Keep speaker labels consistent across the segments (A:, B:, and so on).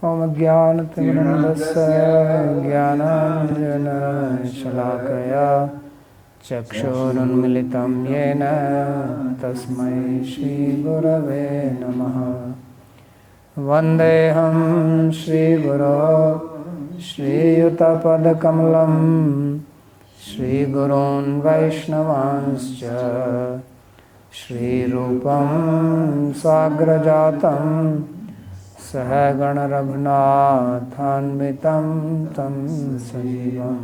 A: ओमज्ञानतिमिरन्दस्य ज्ञानाञ्जनशलाकया चक्षुरुन्मिलितं येन तस्मै श्रीगुरवे नमः। वन्देऽहं श्रीगुरो श्रीयुतपदकमलं श्रीगुरून् वैष्णवांश्च श्रीरूपं साग्रजातं सहगणरघुनाथान्वितं तं सजीवं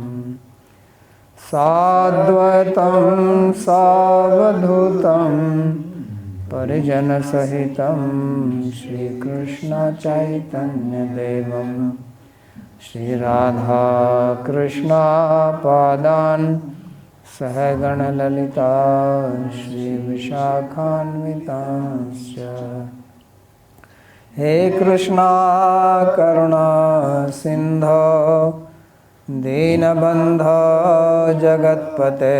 A: साद्वैतं सावधूतं परिजनसहितं श्रीकृष्णचैतन्यदेवं श्रीराधाकृष्णपादान् सहगणललिता श्रीविशाखान्वितांश्च। हे कृष्णा करुणा सिन्धो दीनबन्धो जगत्पते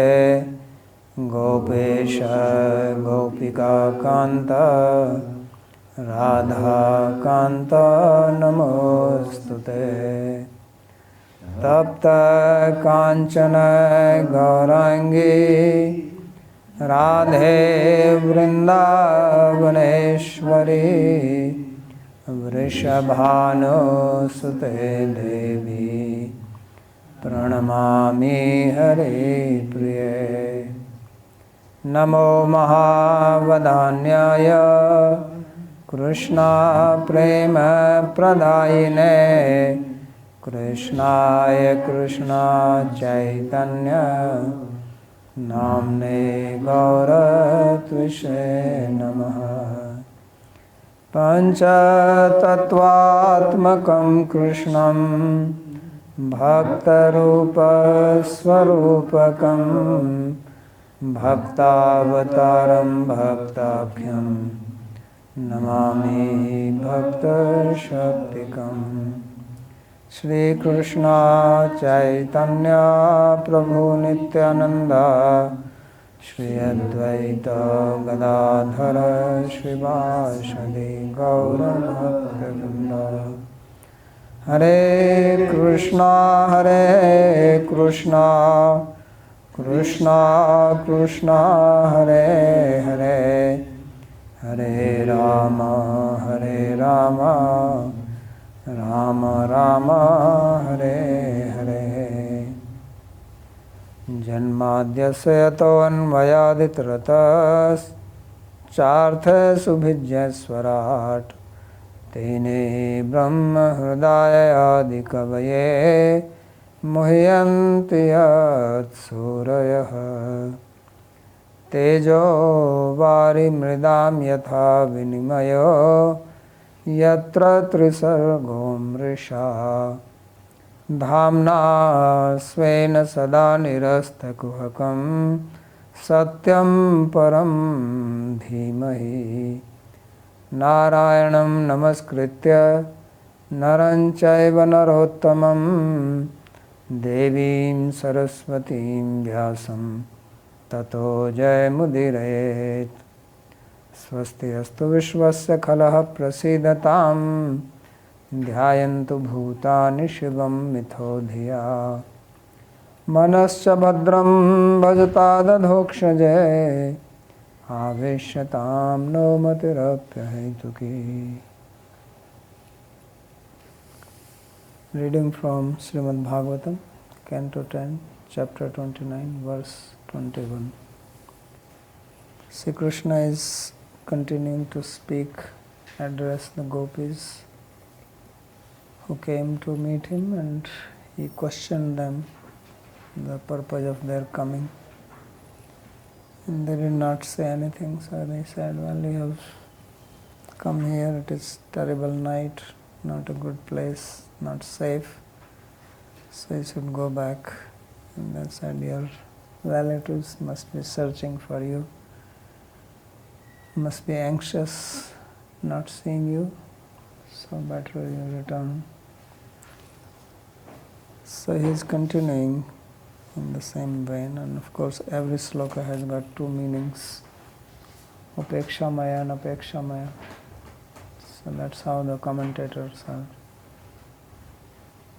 A: गोपेश गोपिकान्त राधाकान्त नमोऽस्तुते। तप्त काञ्चन गौराङ्गी राधे वृन्दावनेश्वरी वृषभानुसुते देवी प्रणमामि हरिप्रिये। नमो महावदान्याय कृष्णा प्रेम प्रदायिने कृष्णाय कृष्णा चैतन्य नाम्ने गौरत्विषे नमः। पञ्चतत्त्वात्मकं कृष्णं भक्तरूपस्वरूपकं भक्तावतारं भक्ताभ्यं नमामि भक्तशक्तिकम्। श्री कृष्ण चैतन्य प्रभु नित्यानंद श्री अद्वैत गदाधर श्रीवासदि गौरभक्तवृंद। हरे कृष्णा कृष्णा कृष्णा हरे हरे हरे राम राम राम हरे हरे। जन्माद्यस्य यतोऽन्वयादितरतश्चार्थसुभिज्ञस्वराट् तेने ब्रह्महृदायादिकवये मुह्यन्ति यत्सूरयः। तेजो वारिमृदां यथा विनिमयो यत्र त्रिसर्गो मृषा धाम्ना स्वेन सदा निरस्तकुहकं सत्यं परं धीमहि। नारायणं नमस्कृत्य नरं चैव नरोत्तमं देवीं सरस्वतीं व्यासं ततो जयमुदीरयेत्। स्वस्ति अस्तु विश्वस्य खलः प्रसीदतां ध्यायन्तु भूतानि शिवं मिथो धिया। मनश्च भद्रं भजतादधोक्षजे आवेश्यतां no मतिरप्यहेतुकी। Reading from Śrīmad-Bhāgavatam, Canto 10, Chapter 29, Verse 21. Sri Krishna is continuing to speak, address the gopis who came to meet him, and he questioned them the purpose of their coming. And they did not say anything, so they said, well, you have come here, it is terrible night, not a good place, not safe, so you should go back. And they said, your relatives must be searching for you, must be anxious not seeing you, so better you return. So he is continuing in the same vein, and of course every sloka has got two meanings, upekshamaya and apekshamaya. So that's how the commentators are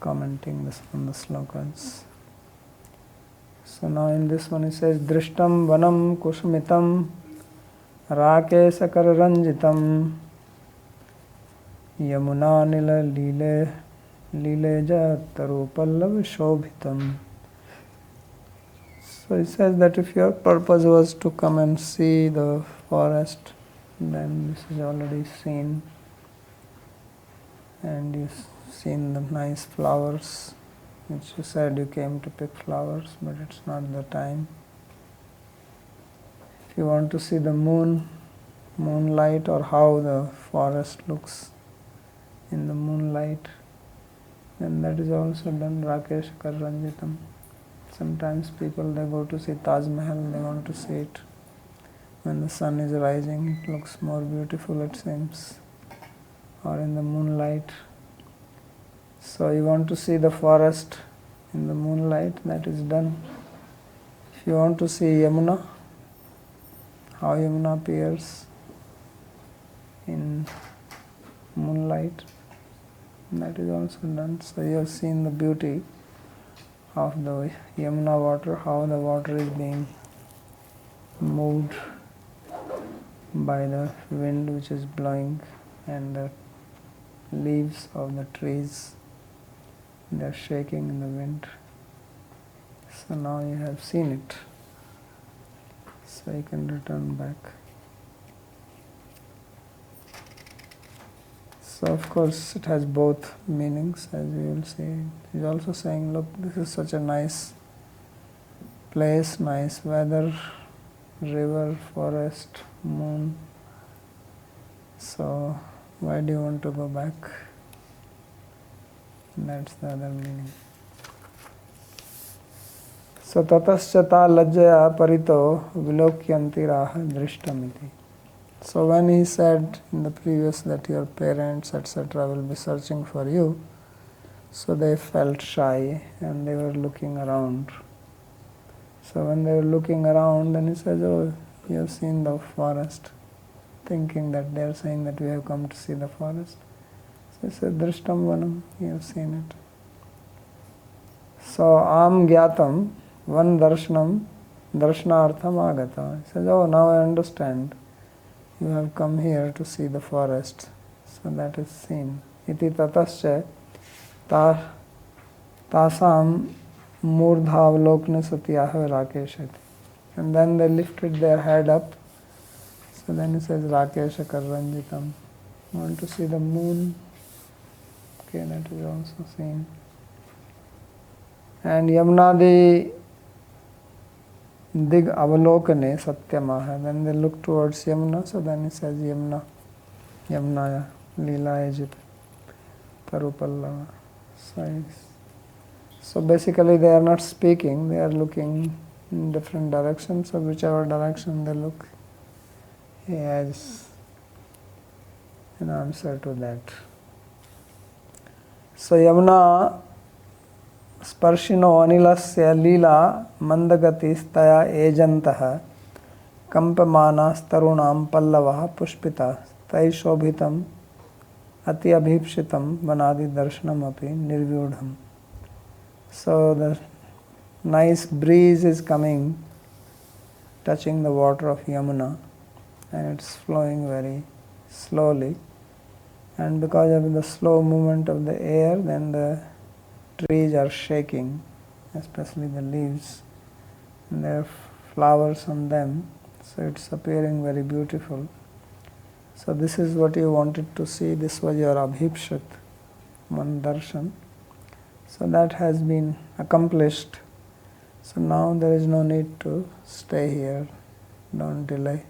A: commenting this on the slokas. So now in this one he says, Drishtam vanam kushmitam rakesa kararanjitam yamuna nila lileja tarupallav shobhitam. So he says that if your purpose was to come and see the forest, then this is already seen, and you've seen the nice flowers, which you said you came to pick flowers, but it's not the time. If you want to see the moonlight, or how the forest looks in the moonlight, then that is also done Rakesh Karanjitam. Sometimes people, they go to see Taj Mahal, they want to see it when the sun is rising, it looks more beautiful, it seems, or in the moonlight. So you want to see the forest in the moonlight, that is done. If you want to see Yamuna, how Yamuna appears in moonlight, that is also done. So you have seen the beauty of the Yamuna water, how the water is being moved by the wind which is blowing, and the leaves of the trees, they are shaking in the wind. So now you have seen it, so you can return back. So of course it has both meanings, as you will see. He's also saying, look, this is such a nice place, nice weather, river, forest, moon. So why do you want to go back? And that's the other meaning. So tataschata lajjaya parito vilokyanti raha drishtamiti. So when he said in the previous that your parents etc. will be searching for you, so they felt shy and they were looking around. So when they were looking around, then he says, oh, you have seen the forest, thinking that they are saying that we have come to see the forest. So he said, Drishtam vanam, you have seen it. So am gyatam, one darshanam, darshanartham agata. He says, oh, now I understand. You have come here to see the forest. So that is seen. Iti tatascha tasam murdhavlokna satyaha rakeshati. And then they lifted their head up. So then he says, Rakesha Karanjitam. Want to see the moon? Okay, that is also seen. And Yamnadi Dig Avalokane Satyamaha. Then they look towards Yamuna, so then he says Yamuna Līlā Ejit Tarupallava. So basically they are not speaking, they are looking in different directions, so whichever direction they look, he has an answer to that. So Yamuna Sparshino Anilasya Lila Mandagatis-taya Ejantaha Kampamanas Tarunam Pallavaha Pushpita Tai Shobhitam Ati Abhipshitam Vanadi Darshanam Api Nirvyudham. So the nice breeze is coming, touching the water of Yamuna, and it's flowing very slowly. And because of the slow movement of the air, then the trees are shaking, especially the leaves, and there are flowers on them, so it's appearing very beautiful. So this is what you wanted to see, this was your abhipshat, one darshan. So that has been accomplished. So now there is no need to stay here, don't delay.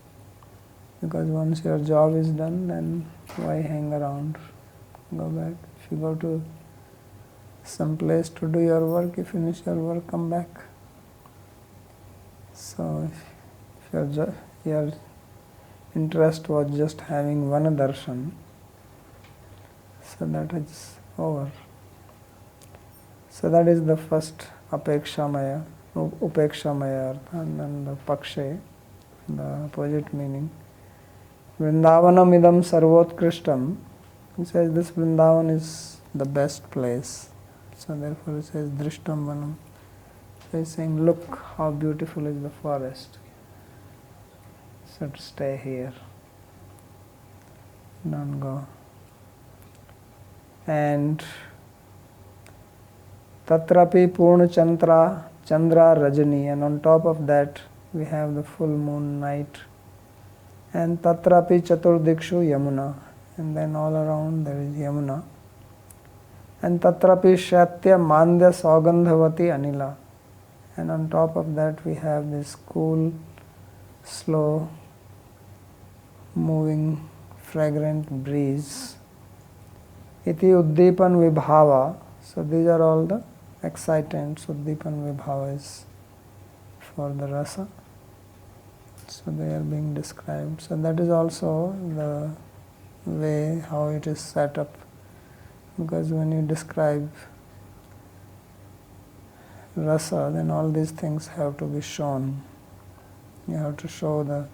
A: Because once your job is done, then why hang around? Go back. If you go to some place to do your work, you finish your work, come back. So if your interest was just having one darshan, so that is over. So that is the first apekshamaya, upekshamaya artha, and then the pakshe, the opposite meaning. Vrindavanam idam sarvotkrishtam. He says this Vrindavan is the best place. So therefore it says Drishtam Vanam. So he's saying, look how beautiful is the forest. So to stay here. Don't go. And Tatrapi Purna Chandra Rajani, and on top of that we have the full moon night. And Tatrapi Chaturdikshu Yamuna, and then all around there is Yamuna. And Tatrapi Shatya Mandya Saugandhavati Anila, and on top of that we have this cool, slow, moving, fragrant breeze. Iti Uddipan Vibhava, so these are all the excitants. Uddipan Vibhava is for the rasa. So they are being described. So that is also the way how it is set up. Because when you describe rasa, then all these things have to be shown. You have to show the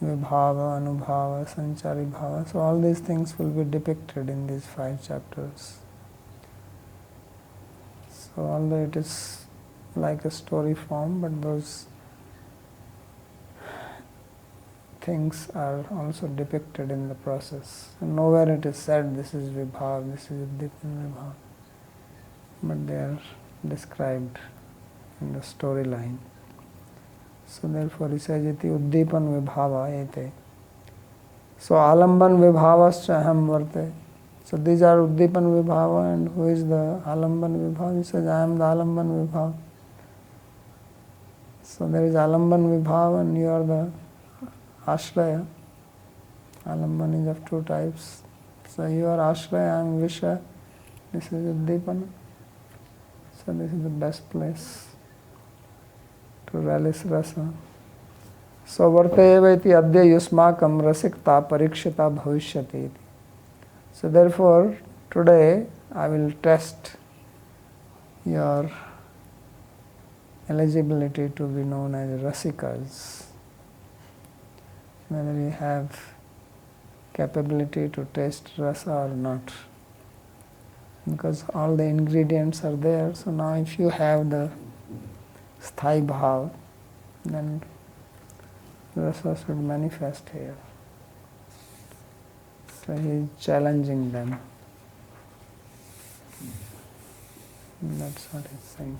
A: vibhava, anubhava, sanchari bhava. So all these things will be depicted in these 5 chapters. So although it is like a story form, but those things are also depicted in the process. And nowhere it is said this is vibhav, this is uddipan vibhav, but they are described in the storyline. So therefore he says iti uddipan vibhava ete. So alamban vibhavascha aham varte. So these are uddipan vibhava, and who is the alamban vibhava? He says I am the alamban vibhava. So there is alamban vibhava and you are the ashraya. Alamban is of 2 types. So you are ashraya, I am visha. This is uddipana. So this is the best place to relish rasa. So varte eva iti adya yusmakam rasikta parikshita bhavishyati iti. So therefore today I will test your eligibility to be known as rasikas. Whether you have capability to taste rasa or not. Because all the ingredients are there. So now if you have the sthai bhav, then rasa should manifest here. So he is challenging them. That's what he's saying.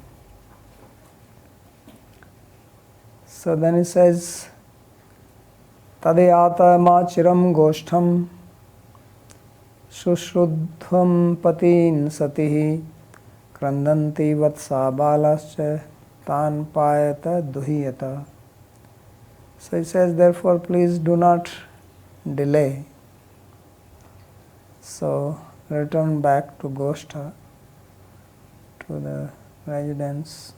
A: So then he says, Tadeyata ma chiram goshtham shushrudhvam patin satihi krandanti vatsa balascha tan payata duhiyata. So he says, therefore please do not delay. So return back to Goshtha, to the residence,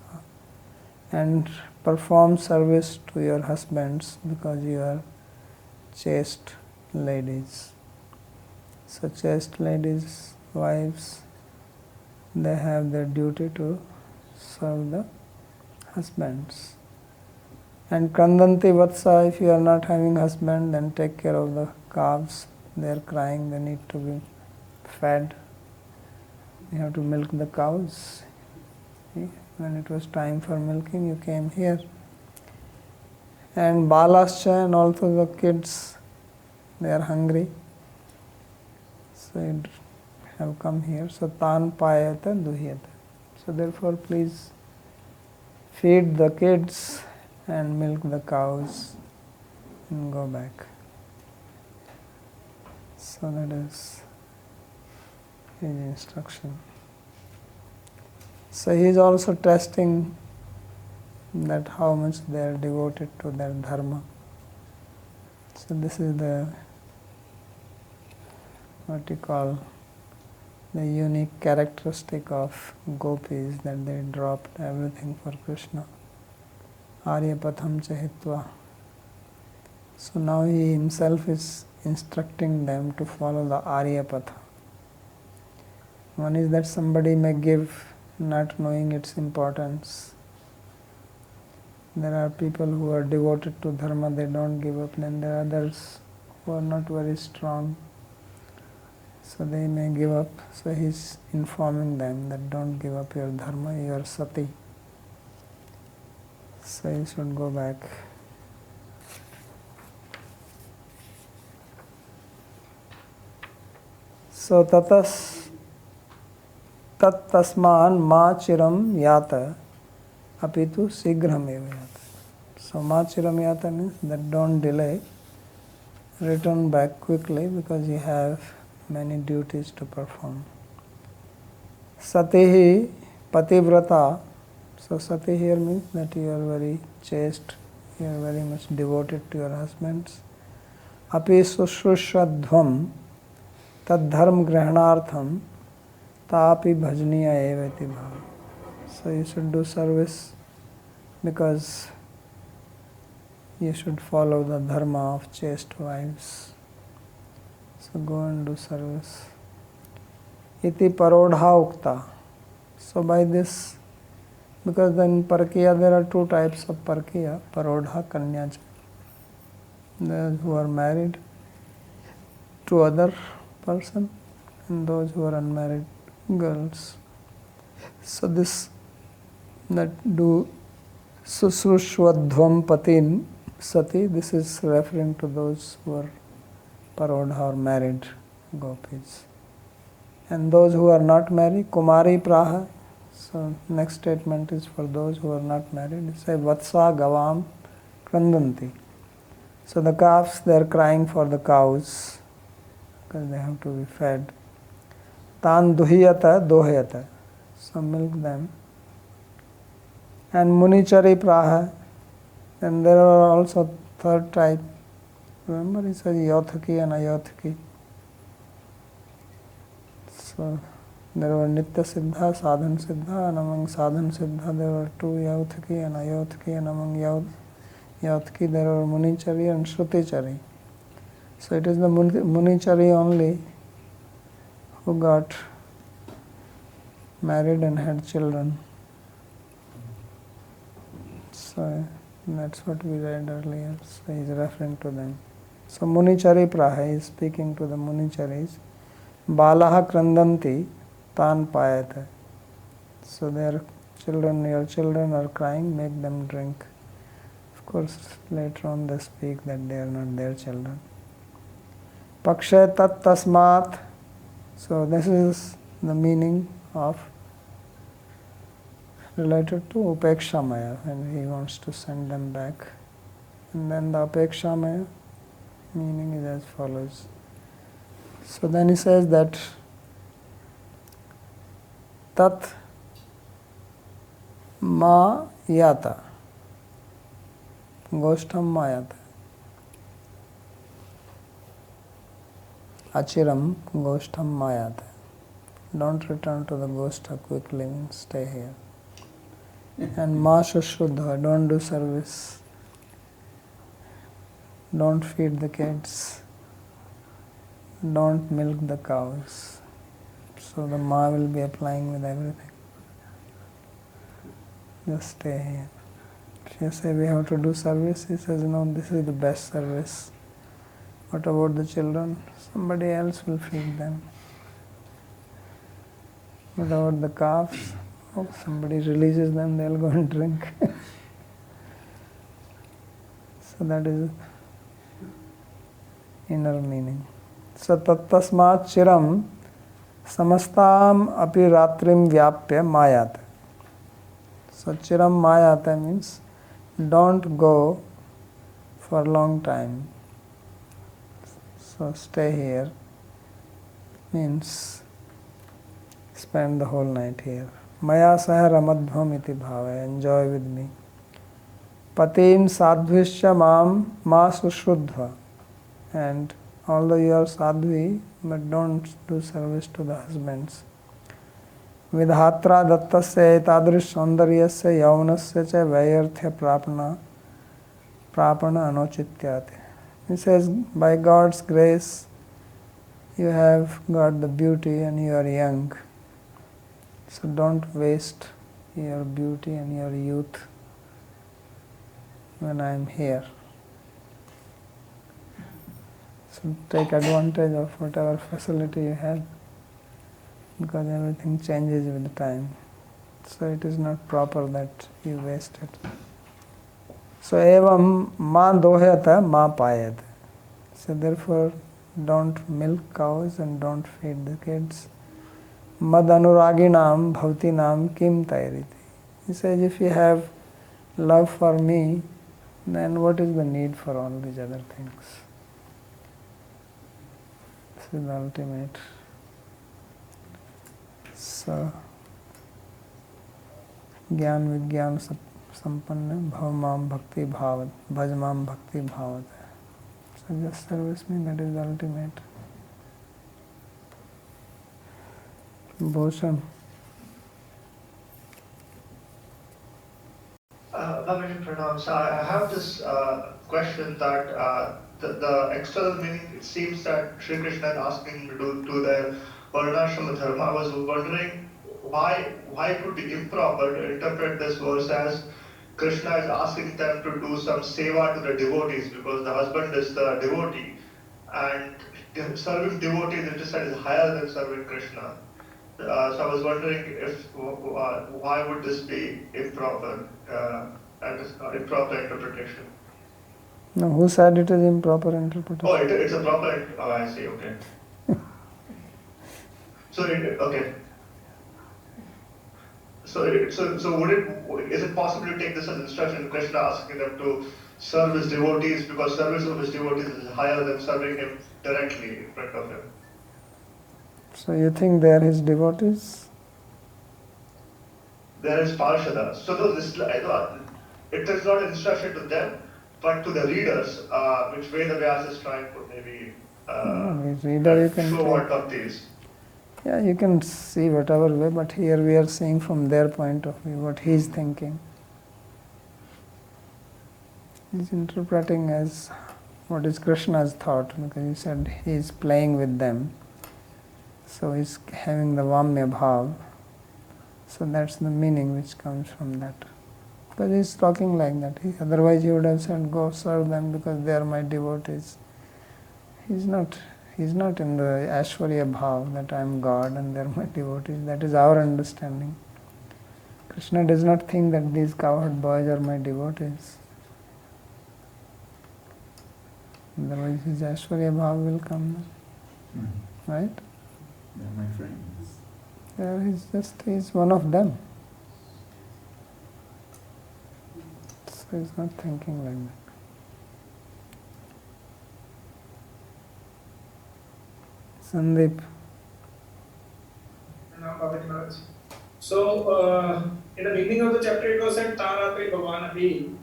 A: and perform service to your husbands, because you are chaste ladies. So chaste ladies, wives, they have their duty to serve the husbands. And Kandanti Vatsa, if you are not having husband, then take care of the calves. They are crying, they need to be fed. You have to milk the cows. When it was time for milking, you came here. And Balascha, and also the kids, they are hungry. So you have come here. So Tan Payata Duhyata. So therefore please feed the kids and milk the cows and go back. So that is his instruction. So he is also testing that how much they are devoted to their dharma. So this is the, what you call, the unique characteristic of gopis, that they dropped everything for Krishna. Arya Patham Chahitva. So now he himself is instructing them to follow the Arya Patha. One is that somebody may give not knowing its importance. There are people who are devoted to dharma, they don't give up. Then there are others who are not very strong. so they may give up. So he is informing them that don't give up your dharma, you are sati. So you should go back. So tattasman ma chiram yata apitu sigram eva yata. So ma chiram yata means that don't delay, return back quickly because you have many duties to perform. Satihi pativrata. So sati here means that you are very chaste, you are very much devoted to your husbands. Api susrushadhvam tad dharm grahanartham tapi bhajniya evati bhav. So you should do service because you should follow the dharma of chaste wives. So go and do service. Iti parodha ukta. So by this, because in Parkiya there are two types of Parkiya, Parodha, Kanyacha. Those who are married to other person and those who are unmarried girls. So this, that do susrushvadhvam patin sati, this is referring to those who are Parodha or married gopis. And those who are not married, Kumari Praha. So next statement is for those who are not married. It says Vatsa Gavam Krandanti. So the calves, they are crying for the cows because they have to be fed. Tan duhiyata dohayata. So milk them. And Munichari Praha. And there are also third type. Remember it says Yothaki and Ayothaki. So there were Nitya Siddha, Sadhan Siddha, and among Sadhan Siddha there were two Yauthaki and Ayothaki, and among Yauthaki there were Munichari and Shrutichari. So it is the Munichari only who got married and had children. So that's what we read earlier. So he is referring to them. So Munichari Praha is speaking to the Municharis. Balaha Krandanti Tan Payata. So their children, your children are crying, make them drink. Of course, later on they speak that they are not their children. Pakshay tat tasmat. So this is the meaning of related to upekshamaya, and he wants to send them back. And then the upekshamaya meaning is as follows. So then he says that tat ma yata goshtam mayata achiram goshtam mayata. Don't return to the goshta quickly, stay here. And ma shushrudha, don't do service, don't feed the kids, don't milk the cows. So the ma will be applying with everything. Just stay here. If you say we have to do service, he says no, this is the best service. What about the children? Somebody else will feed them. What about the calves? Oh, somebody releases them, they'll go and drink. So that is inner meaning. So tattasmat chiram samastam api ratrim vyapya mayata. So chiram mayata means don't go for a long time. So stay here means spend the whole night here. Maya saha ramadhvam iti bhava, enjoy with me. Patin sadhvisya mam ma sushrudha. And although you are sadhvi, but don't do service to the husbands. Vidhatra dattasya etadrish saundaryasya yaunasya cha vayarthya prapana anochityate. He says, by God's grace, you have got the beauty and you are young. So don't waste your beauty and your youth when I am here. So take advantage of whatever facility you have, because everything changes with the time. So it is not proper that you waste it. So evam ma dohyata ma payat. So therefore don't milk cows and don't feed the kids. Mad anuraginam bhavtinam kim tairiti. He says, if you have love for me, then what is the need for all these other things? This is the ultimate. So, Gyan Vigyan Sampanna Bhavamam Bhakti Bhavat Bhajamam Bhakti Bhavat. So just service me, that is the ultimate. Bhushan.
B: Bhagavatam Pranam. So I have this question that the external meaning, it seems that Sri Krishna is asking to their Varnashrama Dharma. I was wondering why it would be improper to interpret this verse as Krishna is asking them to do some seva to the devotees, because the husband is the devotee, and serving devotees, it is said, is higher than serving Krishna. So I was wondering if why would this be improper? Improper interpretation.
A: No, who said it is improper interpretation?
B: Oh, it's a proper. Oh, I see. Okay. Okay. So would it, is it possible to take this as instruction? Krishna asking them to serve his devotees, because service of his devotees is higher than serving him directly in front of him.
A: So you think they are his devotees?
B: There is Parshada. So it is not instruction to them, but to the readers, which way the Vyasa is trying to maybe
A: reader you can
B: show what of these.
A: Yeah, you can see whatever way, but here we are seeing from their point of view what he is thinking. He is interpreting as what is Krishna's thought, because he said he is playing with them. So he is having the Vamya Bhav. So that's the meaning which comes from that. Because he is talking like that. Otherwise he would have said, go serve them because they are my devotees. He is not in the Aishwarya Bhav that I am God and they are my devotees. That is our understanding. Krishna does not think that these cowherd boys are my devotees. Otherwise his Aishwarya Bhav will come. Right?
C: They're my friends.
A: He is one of them. So he's not thinking like that. Sandeep.
D: So, in the beginning of the chapter, it was said Taratri Bhagavan Abhi.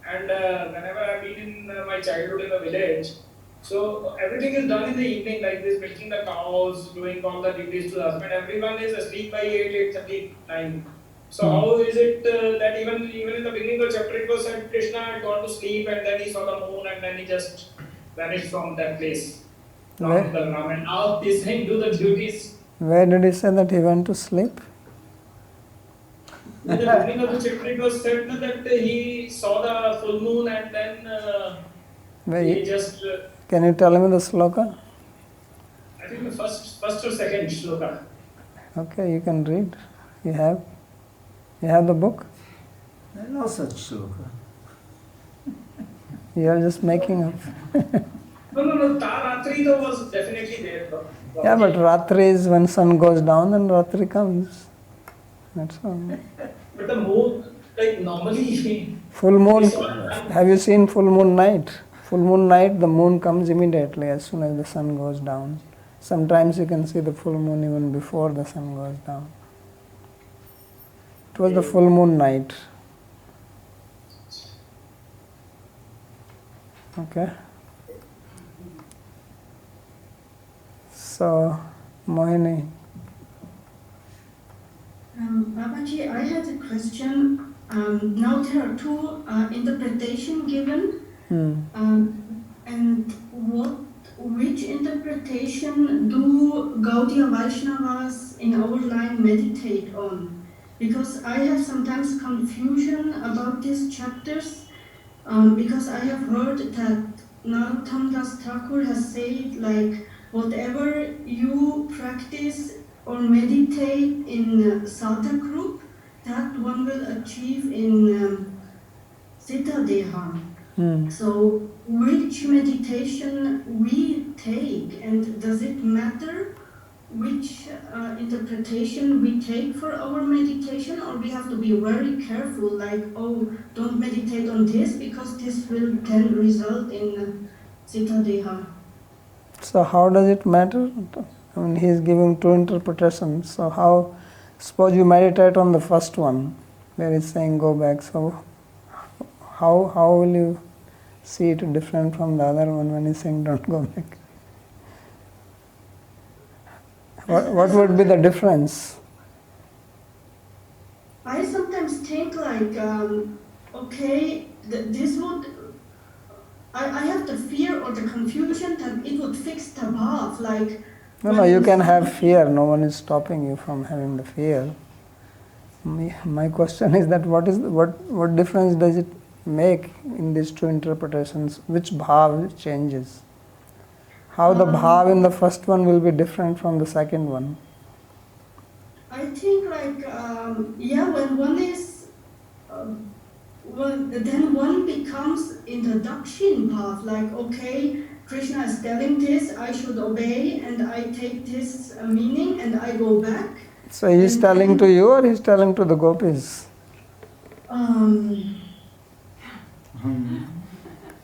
D: And whenever I've been in my childhood in the village, so everything is done in the evening, like this, milking the cows, doing all the duties to the husband. Everyone is asleep by 8:30, 9. So how is it that even in the beginning of the chapter, it was said Krishna had gone to sleep and then he saw the moon and then he just vanished from that place. And now he's saying do the duties.
A: Where did he say that he went to sleep?
D: In the beginning of the chapter, it was said that he saw the full moon and then he just...
A: Can you tell me the sloka?
D: I think the first or second sloka.
A: Okay, you can read. You have the book?
C: There are no such sloka.
A: You are just making up.
D: No. Taratri was definitely there.
A: Yeah, but Ratri is when sun goes down and Ratri comes. That's all.
D: But the moon, like normally...
A: Full moon, have you seen full moon night? Full moon night, the moon comes immediately as soon as the sun goes down. Sometimes you can see the full moon even before the sun goes down. It was the full moon night. Okay. So, Mohini.
E: Babaji, I had a question. Now there are two interpretations given. And which interpretation do Gaudiya Vaishnavas in our line meditate on? Because I have sometimes confusion about these chapters, because I have heard that Narottam Das Thakur has said, like, whatever you practice or meditate in sadhak group, that one will achieve in Siddha Deha. So, which meditation we take, and does it matter which interpretation we take for our meditation, or we have to be very careful, like, oh, don't meditate on this because this will then result in Siddha Deha.
A: So how does it matter? I mean, he is giving two interpretations. So how, suppose you meditate on the first one, where he's saying go back. So how will you see it different from the other one when he's saying don't go back? What would be the difference?
E: I sometimes think like, okay, this would, I have the fear or the confusion that it would fix the bhav, like.
A: No, you can have fear. No one is stopping you from having the fear. My question is that what difference does it make in these two interpretations? Which bhav changes? How the bhav in the first one will be different from the second one?
E: I think like, when one is, then one becomes in the dakshin bhav, like, okay, Krishna is telling this, I should obey, and I take this meaning and I go back.
A: So he is telling to you or he is telling to the gopis?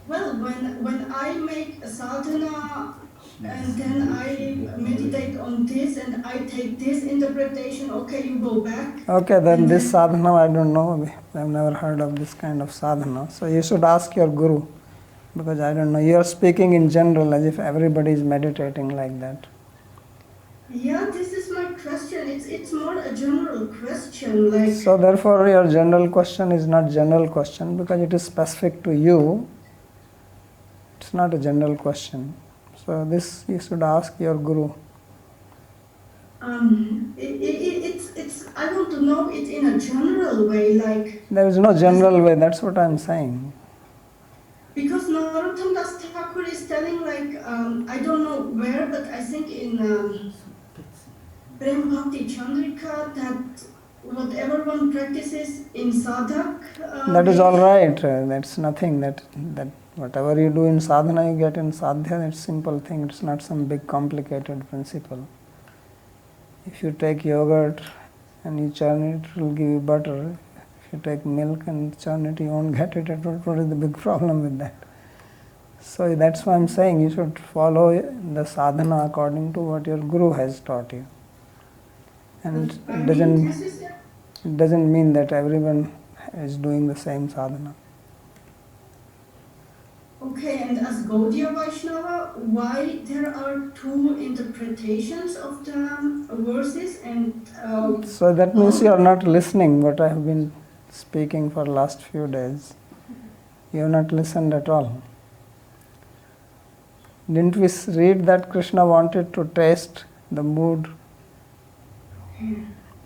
E: Well, when I make a sadhana and then I meditate on this and I take this interpretation, okay, you go back.
A: Okay, then this sadhana, I don't know. I've never heard of this kind of sadhana. So you should ask your guru, because I don't know. You are speaking in general as if everybody is meditating like that.
E: Yeah, this is my question. It's more a general question. Like.
A: So therefore your general question is not general question because it is specific to you. It's not a general question. So this you should ask your guru.
E: It's I want to know it in a general way, like.
A: There is no general way, that's what I'm saying.
E: Because Narottam Das Thakur is telling, like, I don't know where, but I think in Prem Bhakti Chandrika, that whatever one practices in sadhak.
A: That is all right. That's nothing. That whatever you do in sadhana, you get in sadhya. It's simple thing. It's not some big complicated principle. If you take yogurt and you churn it, it will give you butter. If you take milk and churn it, you won't get it. What is the big problem with that? So that's why I'm saying you should follow the sadhana according to what your guru has taught you. And it doesn't mean that everyone is doing the same sadhana.
E: Okay, and as Gaudiya Vaishnava, why there are two interpretations of the verses and...
A: So that means you are not listening what I have been speaking for last few days. You have not listened at all. Didn't we read that Krishna wanted to taste the mood?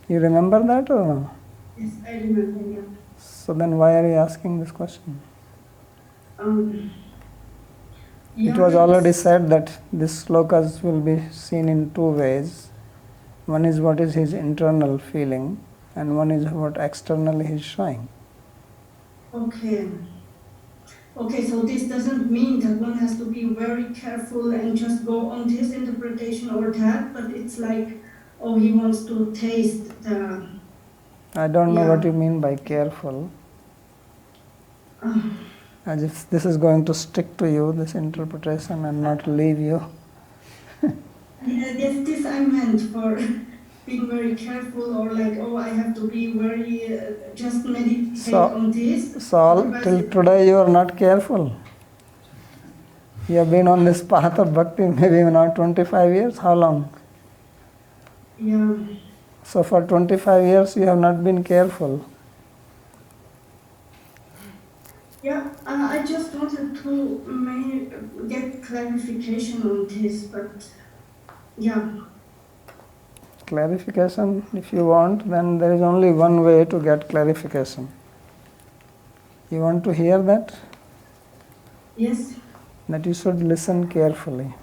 A: You remember that or no?
E: Yes, I remember, yeah.
A: So then why are you asking this question? It was already said that these slokas will be seen in two ways. One is what is his internal feeling, and one is what externally he is showing.
E: Okay. Okay, so this doesn't mean that one has to be very careful and just go on this interpretation or that, but it's like, oh, he wants to taste the...
A: I don't know what you mean by careful. As if this is going to stick to you, this interpretation, and not leave you.
E: Yes, this I meant for being very careful, or like, oh, I have to be very, just meditate on this.
A: So till today you are not careful. You have been on this path of bhakti maybe now 25 years. How long?
E: Yeah.
A: So for 25 years you have not been careful.
E: Yeah, I just wanted to get clarification on this, but yeah.
A: Clarification, if you want, then there is only one way to get clarification. You want to hear that?
E: Yes.
A: that you should listen carefully.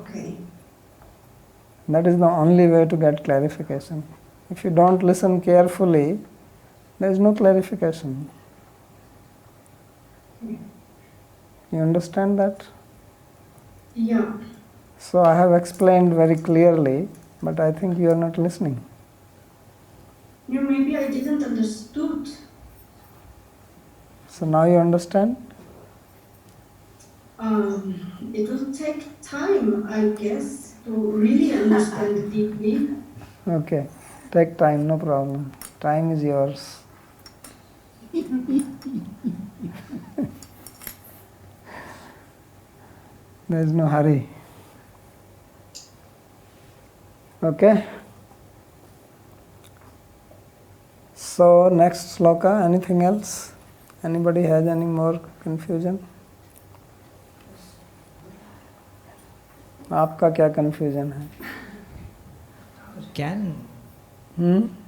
E: Okay.
A: That is the only way to get clarification. If you don't listen carefully, there is no clarification. You understand that?
E: Yeah.
A: So I have explained very clearly, but I think you are not listening.
E: Yeah, maybe I didn't understood.
A: So now you understand?
E: It will take time, I guess, to really understand deeply.
A: Okay, take time, no problem. Time is yours. There is no hurry. Okay? So, next sloka, anything else? Anybody has any more confusion? आपका क्या confusion है?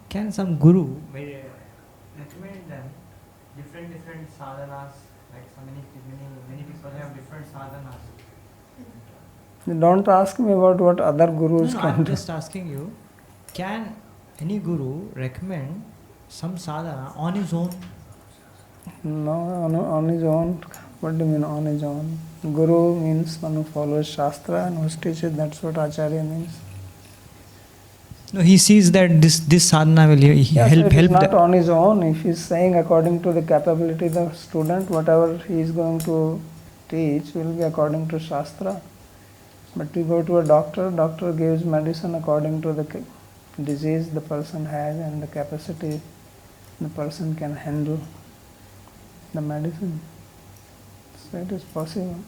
F: Can some guru recommend them different sadhanas, like many people have different sadhanas?
A: Don't ask me about what other gurus
F: No,
A: can
F: I'm
A: do.
F: just asking you, can any guru recommend some sadhana on his own?
A: No, on his own. What do you mean on his own? Guru means one who follows Shastra and who teaches. That's what Acharya means.
F: No, he sees that this sadhana will
A: Yes, it is
F: help
A: not
F: the,
A: on his own. If he is saying according to the capability of the student, whatever he is going to teach will be according to Shastra. But we go to a doctor gives medicine according to the disease the person has and the capacity the person can handle the medicine. So it is possible.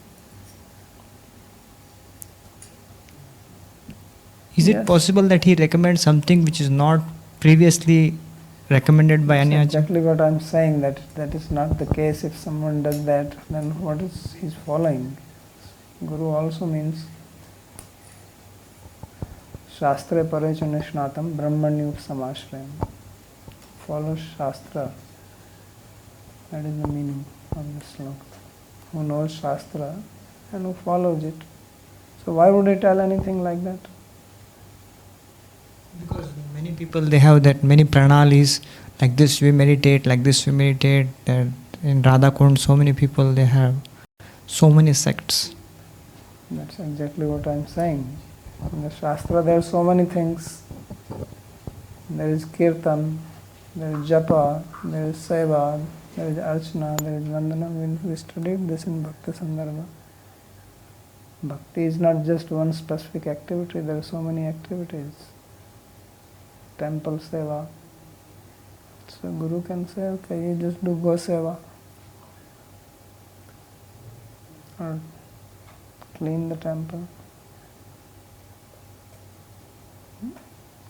F: is it
A: Yes.
F: possible that he recommends something which is not previously recommended by any
A: That's
F: acharya?
A: exactly what I am saying, that is not the case. If someone does that, then what is he following? Guru also means Shastre Parechu Nishnatam Brahmanyup Samashrayam. Follow Shastra. That is the meaning of this sloka. Who knows Shastra and who follows it. So why would he tell anything like that?
F: Because many people, they have that many pranalis, like this we meditate, like this we meditate. That in Radha Kund, so many people, they have so many sects.
A: That's exactly what I am saying. In the Shastra there are so many things. There is Kirtan, there is Japa, there is Seva, there is Archana, there is Vandana. We studied this in Bhakti Sandarbha. Bhakti is not just one specific activity, there are so many activities. Temple Seva. So Guru can say, okay, you just do Go Seva. Or clean the temple.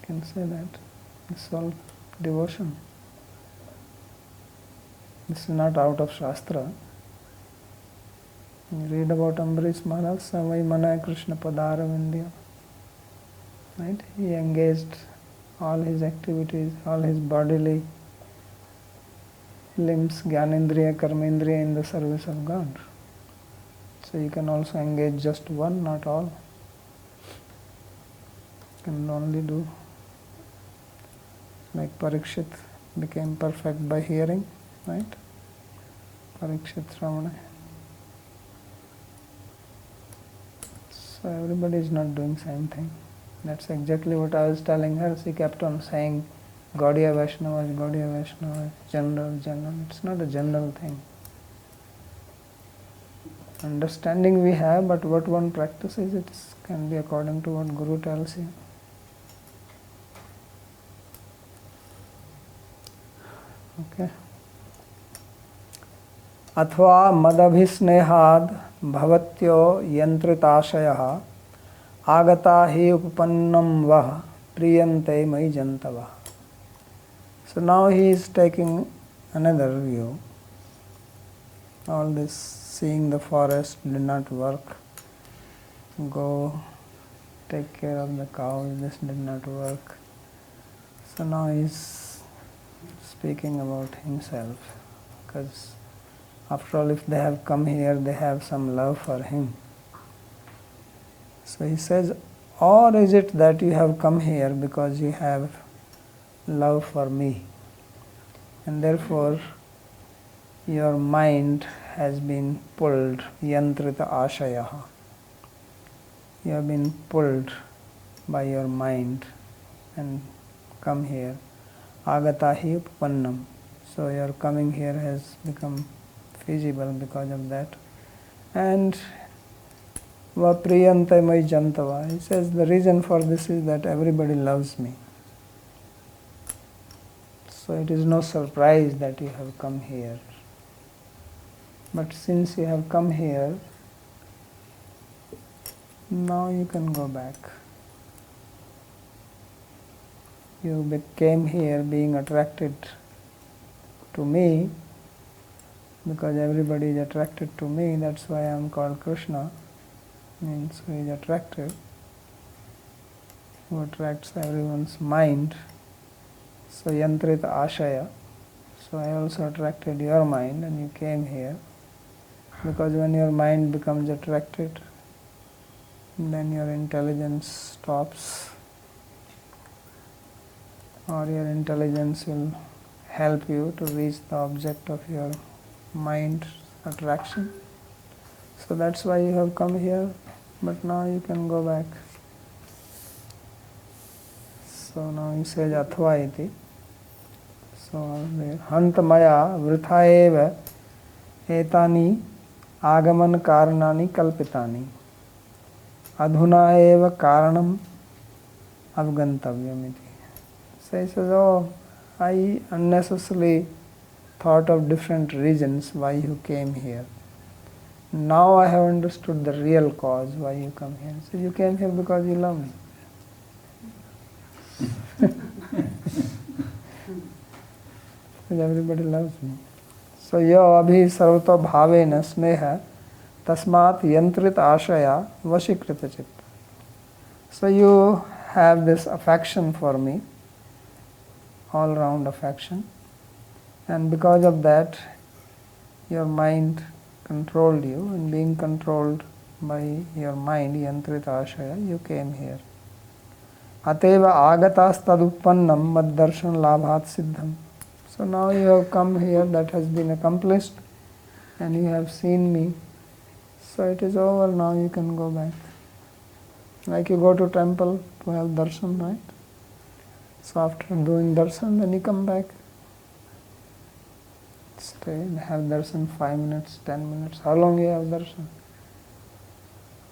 A: Can say that. It's all devotion. This is not out of Shastra. You read about Ambarish Maharaj, Savai Mana Krishna Padara Vindya. Right? He engaged all his activities, all his bodily limbs, Gyanendriya, Karmendriya in the service of God. So you can also engage just one, not all. You can only do. Like Parikshit became perfect by hearing, right? Parikshit Shravana. So everybody is not doing same thing. That's exactly what I was telling her. She kept on saying Gaudiya Vaishnavas, general. It's not a general thing. Understanding we have, but what one practices, it can be according to what Guru tells you. Okay. अथवा मदभिस्नेहाद भवत्यो यंत्रिताशयः आगता हि उपपन्नम वह प्रियन्ते मयि जन्तवः. So now he is taking another view. All this seeing the forest did not work. Go take care of the cows, this did not work. So now he is speaking about himself, because After all, if they have come here, they have some love for him. So he says, or is it that you have come here because you have love for me, and therefore your mind has been pulled, yantrita ashayaha. You have been pulled by your mind and come here. Agatahi upannam. So your coming here has become feasible because of that. And vapriyante mai jantava. He says the reason for this is that everybody loves me. So it is no surprise that you have come here. But since you have come here, now you can go back. You came here being attracted to me, because everybody is attracted to me. That's why I am called Krishna. Means who is attractive, who attracts everyone's mind. So yantrita ashaya. So I also attracted your mind, and you came here. Because when your mind becomes attracted, then your intelligence stops, or your intelligence will help you to reach the object of your mind attraction. So that's why you have come here, but now you can go back. So now he says athva iti. So hantamaya vrithaeva etani agaman karanani kalpitani adhuna eva karanam avgantavyam iti. So he says, oh, I unnecessarily thought of different reasons why you came here. Now I have understood the real cause why you come here. So you came here because you love me. Because everybody loves me. So yo abhi sarvato bhavena sneha tasmat yantrit ashaya vashikrita chitta. So you have this affection for me, all round affection, and because of that your mind controlled you, and being controlled by your mind, yantrita ashaya, you came here. Ateva agatas tadupannam mad darshan labhat siddham. So now you have come here, that has been accomplished, and you have seen me. So it is over, now you can go back. Like you go to temple to have darshan, right? So after doing darshan, then you come back. Stay and have darshan 5 minutes, 10 minutes, how long you have darshan?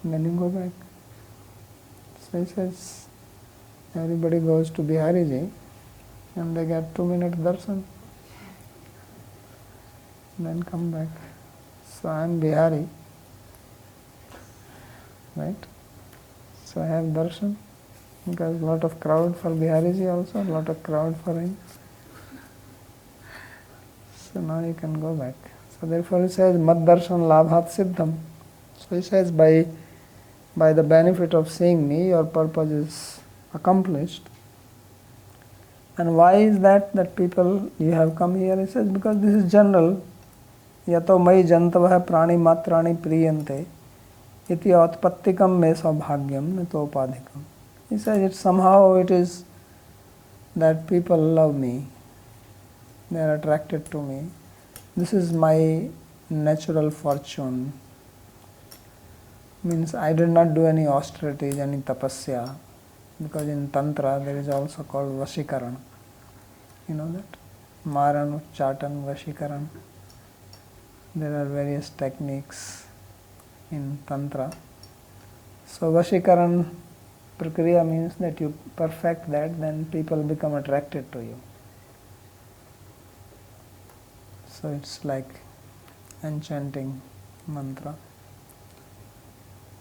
A: And then you go back. So he says, everybody goes to Bihariji and they get 2 minute darshan. Then come back. So I am Bihari, right? So I have darshan, because a lot of crowd for Bihariji also, a lot of crowd for him. So now you can go back. So therefore he says, mad darshan labhat siddham. So he says, by the benefit of seeing me, your purpose is accomplished. And why is that people, you have come here? He says, because this is general. Yato mai jantavah prani matrani priyante iti atpattikam me saubhagyam nato upadhikam. He says, somehow it is that people love me. They are attracted to me. This is my natural fortune. Means I did not do any austerities, any tapasya. Because in Tantra there is also called Vashikaran. You know that? Maran, Chatan, Vashikaran. There are various techniques in Tantra. So Vashikaran Prakriya means that you perfect that, then people become attracted to you. So it's like enchanting mantra.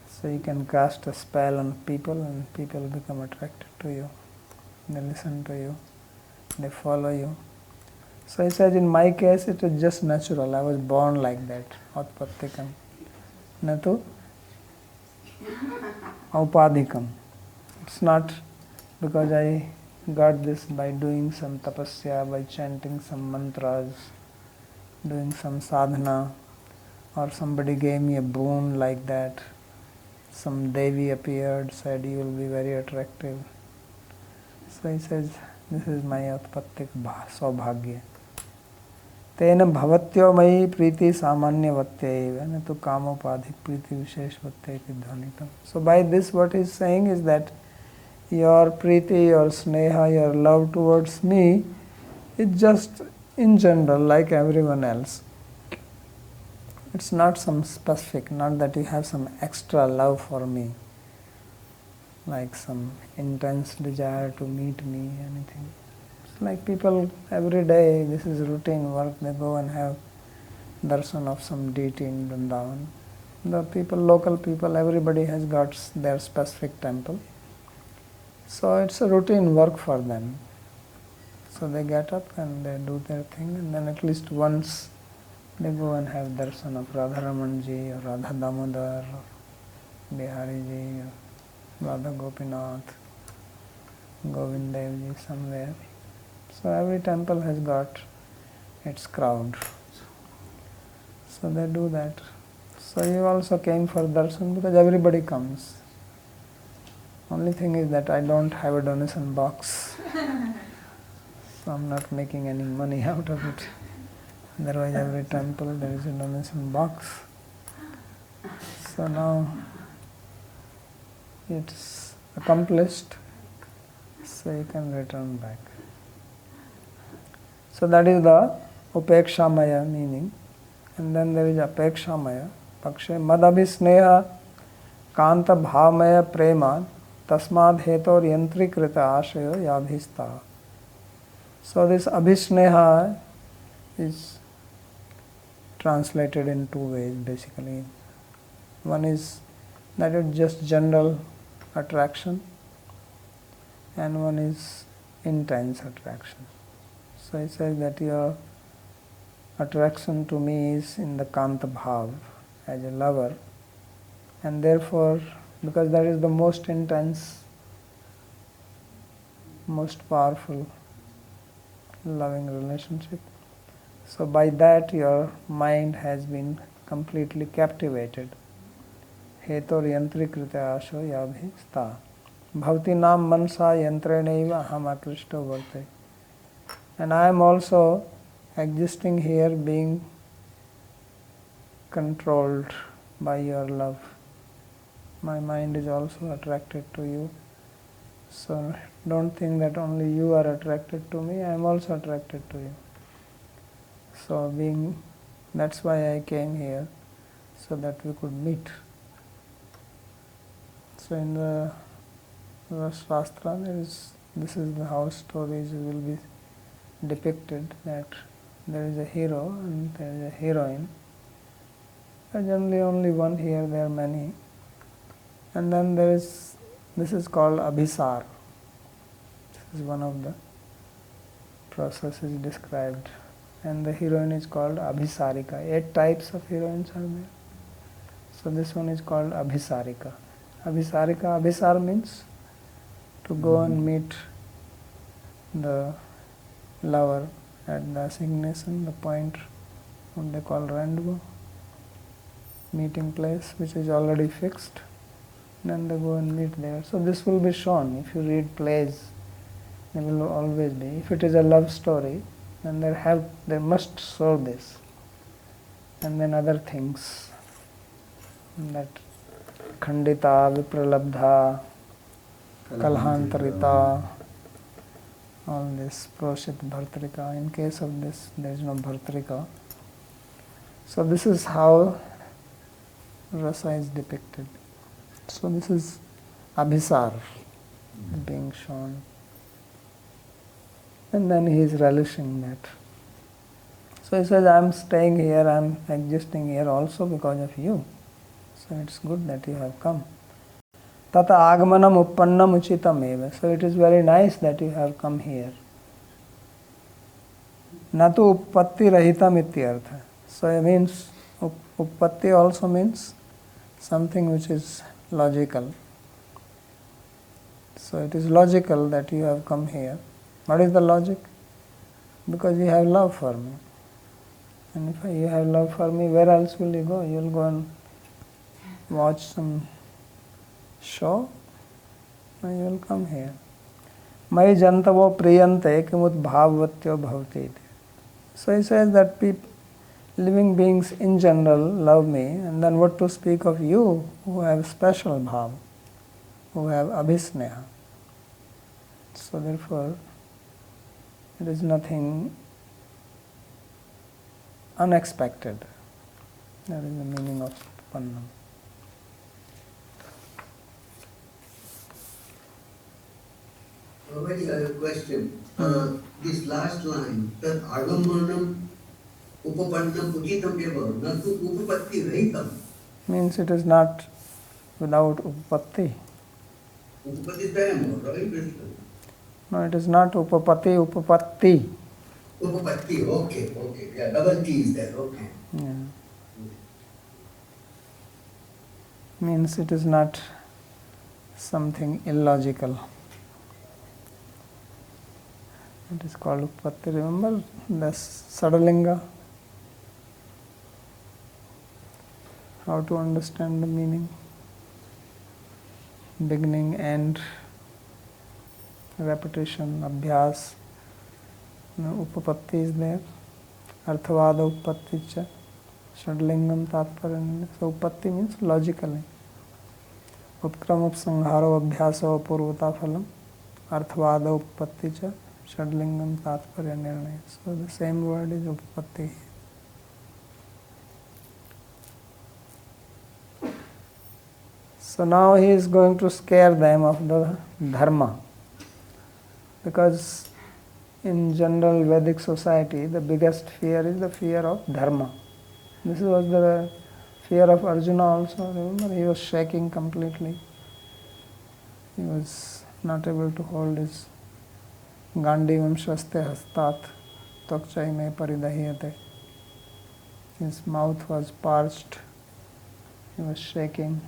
A: So you can cast a spell on people and people become attracted to you. They listen to you. They follow you. So he said, in my case it is just natural. I was born like that. Atpattikam. Natu aupadhikam. It's not because I got this by doing some tapasya, by chanting some mantras, doing some sadhana, or somebody gave me a boon like that. Some Devi appeared, said you will be very attractive. So he says, this is my utpattik saubhagya. Tena bhavatyo mai priti samanyavatya na tu kamopadhik priti visheshvatya dhanitam. So by this what he is saying is that your priti, your sneha, your love towards me is just in general like everyone else. It's not some specific, not that you have some extra love for me, like some intense desire to meet me, anything. It's like people every day, this is routine work, they go and have darshan of some deity in Vrindavan. The people, local people, everybody has got their specific temple. So it's a routine work for them. So they get up and they do their thing, and then at least once they go and have darshan of Radharamanji or Radha Damodar or Bihariji or Radha Gopinath, Govind Devji somewhere. So every temple has got its crowd. So they do that. So you also came for darshan because everybody comes. Only thing is that I don't have a donation box. So I'm not making any money out of it. Otherwise every temple there is a donation box. So now it's accomplished, so you can return back. So that is the upekshamaya meaning. And then there is apekshamaya. Pakshe madabhisneha kanta bhavamaya prema tasmad hetor yantrikrita ashayo yabhista. So this abhisneha is translated in two ways basically. One is that it's just general attraction, and one is intense attraction. So it says that your attraction to me is in the Kanta Bhav, as a lover, and therefore, because that is the most intense, most powerful loving relationship, so by that your mind has been completely captivated. Hetor yantrikrita asho yabhista. Bhavati nam mansa yantrenaiva aham akrishto varte. And I am also existing here being controlled by your love. My mind is also attracted to you. So don't think that only you are attracted to me, I am also attracted to you. So that's why I came here, so that we could meet. So in the Shastra, this is how stories will be depicted, that there is a hero and there is a heroine. There is generally only one here, there are many. And then this is called abhisar. This is one of the processes described. And the heroine is called abhisarika. 8 types of heroines are there. So this one is called abhisarika. Abhisar means to go and meet the lover at the assignation, the point, what they call rendezvous, meeting place, which is already fixed. Then they go and meet there. So this will be shown. If you read plays, there will always be. If it is a love story, then they must show this. And then other things, that khandita, vipralabdha, kalhantarita, all this, proshit, bhartrika. In case of this, there is no bhartrika. So this is how rasa is depicted. So this is abhisar being shown. And then he is relishing that. So he says, I am staying here, I am existing here also because of you. So it's good that you have come. Tata agmanam uppannam uchitam eva. So it is very nice that you have come here. Natu uppatti rahitam ityartha. So it means, uppatti also means something which is logical. So it is logical that you have come here. What is the logic? Because you have love for me. And if you have love for me, where else will you go? You will go and watch some show, or you will come here. Mai jantavo priyante kimut bhāgavatyō bhavati. So he says that people, living beings in general love me, and then what to speak of you who have special bhav, who have abhisneha. So therefore, it is nothing unexpected. That is the meaning of Pannam.
G: Already I have a question. This last line, that agamanam upapannam uchitam eva, natu upapatti rahitam.
A: Means it is not without upapatti.
G: Upapatti is there more, right?
A: No, it is not upapatti, upapatti.
G: Upapatti, okay. Yeah, double T is there, okay.
A: Yeah. Means it is not something illogical. It is called upapatti. Remember the Sadalinga? How to understand the meaning? Beginning, end, repetition, abhyas. Upapatti is there. Arthavada upapatti cha. Shadlingam tatparya. So upapatti means logically. Upkram upsangharo abhyasa purvata phalam. Arthavada upapatti cha. Shadlingam tatparya nirnaya. So the same word is upapatti. So now he is going to scare them of the dharma. Because in general Vedic society, the biggest fear is the fear of dharma. This was the fear of Arjuna also. Remember, he was shaking completely. He was not able to hold his Gandivam shaste hastat tokchai me paridahiyate. His mouth was parched. He was shaking.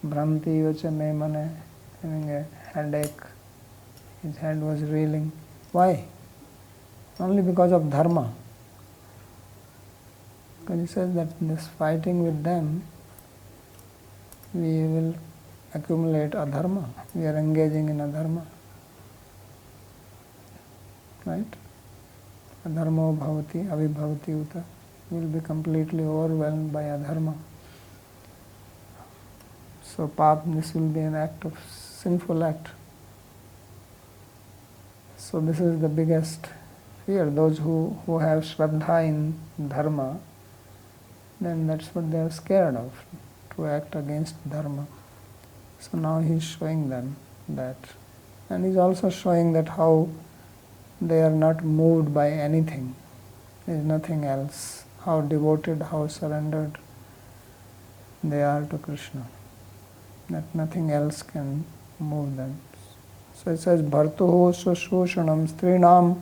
A: Bhranti vacha me mane, having a headache. His head was reeling. Why? Only because of dharma. Because he says that in this fighting with them, we will accumulate adharma. We are engaging in adharma. Right? Adharmo bhavati, avibhavati uta. We will be completely overwhelmed by adharma. So this will be an act of sinful act. So this is the biggest fear. Those who have Shraddha in dharma, then that's what they are scared of, to act against dharma. So now he is showing them that. And he is also showing that how they are not moved by anything. There is nothing else. How devoted, how surrendered they are to Krishna. That nothing else can move them. So it says, Bhartuhu sushushanam strinam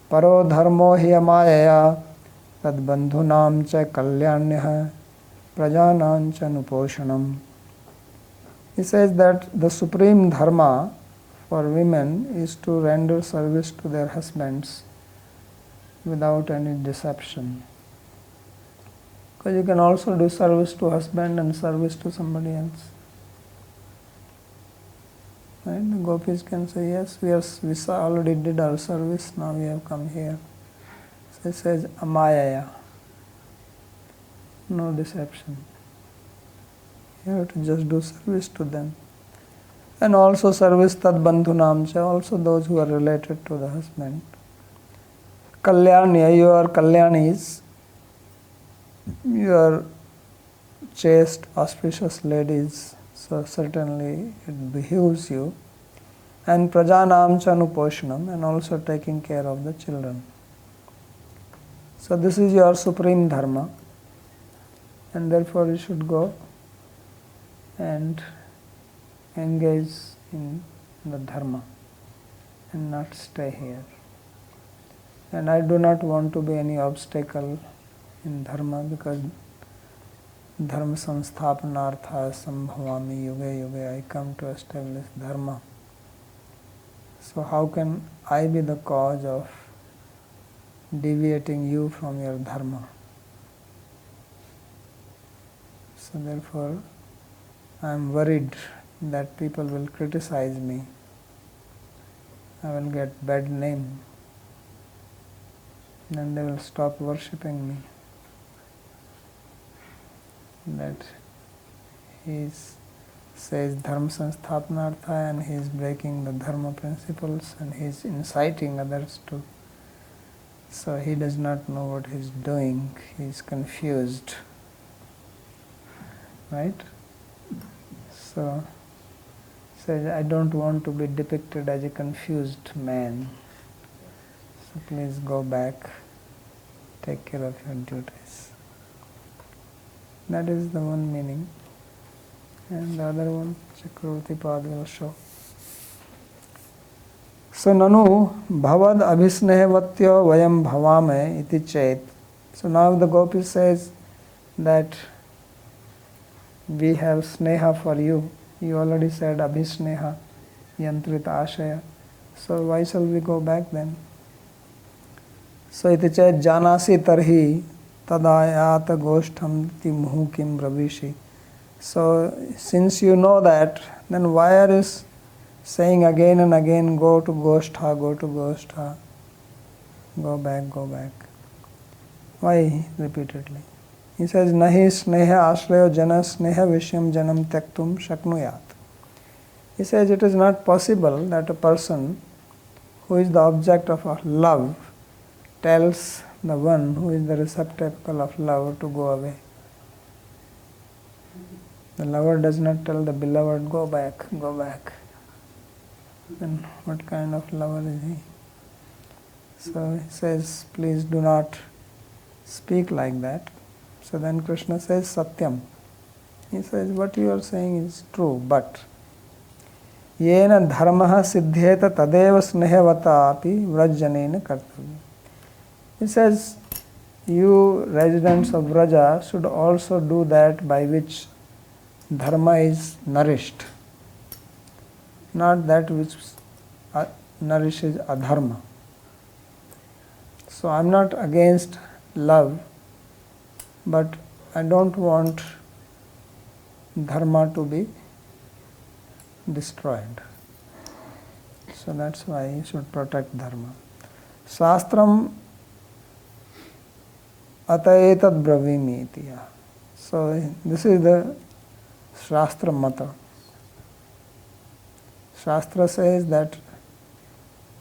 A: paro dharmo hiyamayaya tad bandhunam cha kalyanyah prajanam cha nuposhanam. He says that the supreme dharma for women is to render service to their husbands without any deception. Because you can also do service to husband and service to somebody else. Right? The gopis can say, yes, we already did our service, now we have come here. So it says, amayaya. No deception. You have to just do service to them. And also service tad bandhunam cha, also those who are related to the husband. Kalyanya, your kalyanis, your chaste, auspicious ladies, so certainly it behooves you. And prajanam cha nuposhanam, and also taking care of the children. So this is your supreme dharma, and therefore you should go and engage in the dharma and not stay here. And I do not want to be any obstacle in dharma, because dharma samsthapanartha sambhavami yuge yuge, I come to establish dharma. So how can I be the cause of deviating you from your dharma. So therefore, I am worried that people will criticize me. I will get bad name. Then they will stop worshipping me. That he says dharma sansthapanartha and he is breaking the dharma principles and he is inciting others to. So he does not know what he is doing. He is confused. Right? So says, I don't want to be depicted as a confused man. So please go back, take care of your duties. That is the one meaning. And the other one, Chakravarti Pad will show. So nanu bhavad abhisnehavatya vayam bhavame iti chet. So now the Gopi says that we have sneha for you. You already said abhisneha, yantrita ashaya. So why shall we go back then? So iti chet janasi tarhi tadayata goshtham ti muhu kim ravishi. So since you know that, then why are you saying again and again, go to Goshtha, go to Goshtha, go back, go back? Why repeatedly? He says, nahi sneha ashrayo jana sneha vishyam janam tyaktum shaknuyat. He says it is not possible that a person who is the object of love tells the one who is the receptacle of love to go away. The lover does not tell the beloved, go back, go back. Then what kind of lover is he? So he says, please do not speak like that. So then Krishna says, Satyam. He says, what you are saying is true, but yena dharmaha siddhyeta tadeva snehevata api vrajjanena kartavya. He says, you residents of Vraja should also do that by which dharma is nourished, not that which nourishes adharma. So I am not against love, but I don't want dharma to be destroyed. So that's why you should protect dharma. Shastram ataetad bravimi itiya. So this is the Shastra Mata. Shastra says that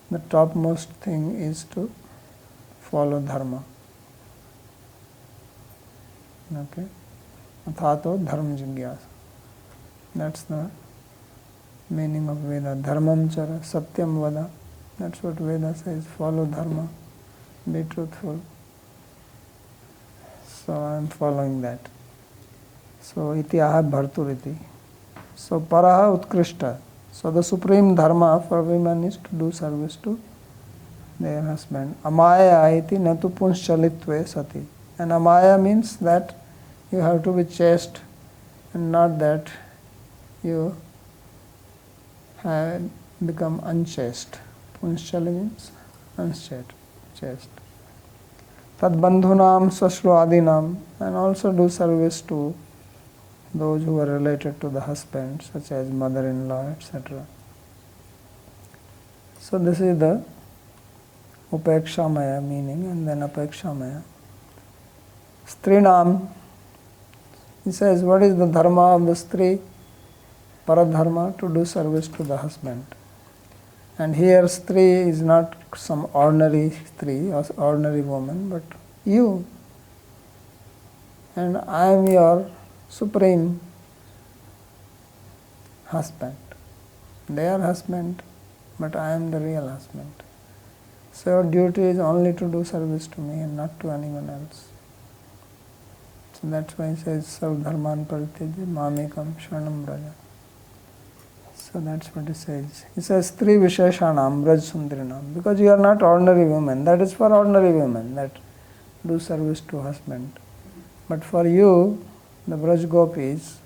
A: the topmost thing is to follow dharma. Okay? Athato dharma jigyasa. That's the meaning of Veda. Dharmam chara, satyam vada. That's what Veda says. Follow dharma. Be truthful. So I am following that. So iti aha bharturiti. So paraha utkrishta. So the supreme dharma for women is to do service to their husband. Amaya iti natu punschalitve sati. And amaya means that you have to be chaste and not that you have become unchaste. Punschali means unchaste. Chaste. Tad bandhunam sasru adinam, and also do service to those who are related to the husband, such as mother-in-law, etc. So this is the upekshamaya meaning, and then apekshamaya. Strinam, he says, what is the dharma of the stri? Paradharma, to do service to the husband. And here stri is not some ordinary stri or ordinary woman, but you. And I am your supreme husband. They are husband, but I am the real husband. So your duty is only to do service to me and not to anyone else. So that's why he says, Sarv dharman parityaja mamekam shranam braja. So that's what he says. He says, Stri Visheshanam Braj Sundarinam. Because you are not ordinary women. That is for ordinary women that do service to husband. But for you, the Braj Gopis,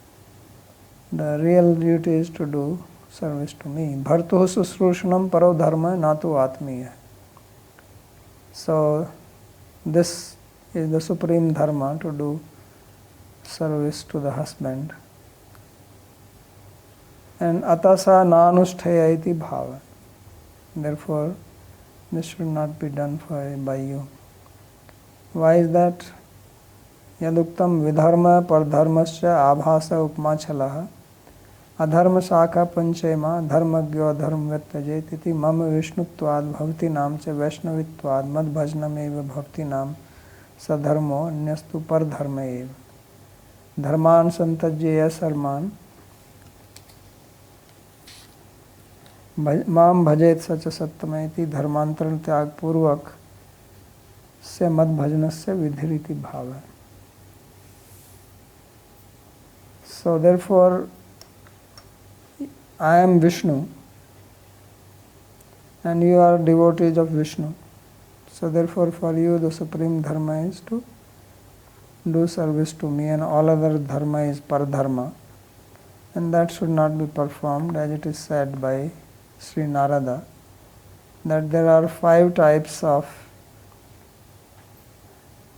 A: the real duty is to do service to me. Bhartuh susrushanam paro dharma natu atmiya. So this is the supreme dharma, to do service to the husband. And atasa nanusthaya iti bhava. Therefore, this should not be done by you. Why is that? Yaduktam vidharma pardharmasya abhasa upmachalaha adharma shakha panchema dharmagyo dharmvetyajet iti mama vishnutvad bhavati nam cha vaishnavitvad mad bhajanam eva bhavati nam sadharmo anyastu pardharma eva dharman santajya sarman माम भजेत सच सत्यमेति धर्मांतरण त्याग पूर्वक से मद भजन से विधिरिति भाव है. So therefore I am Vishnu and you are devotees of Vishnu. So therefore for you the supreme dharma is to do service to me, and all other dharma is paradharma, and that should not be performed, as it is said by Sri Narada, that there are 5 types of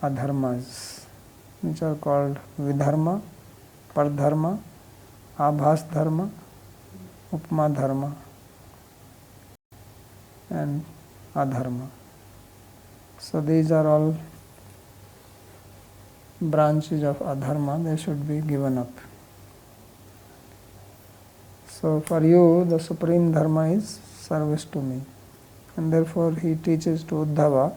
A: adharmas, which are called vidharma, pardharma, abhas dharma, upma dharma, and adharma. So these are all branches of adharma, they should be given up. So for you, the supreme dharma is service to me. And therefore he teaches to Uddhava,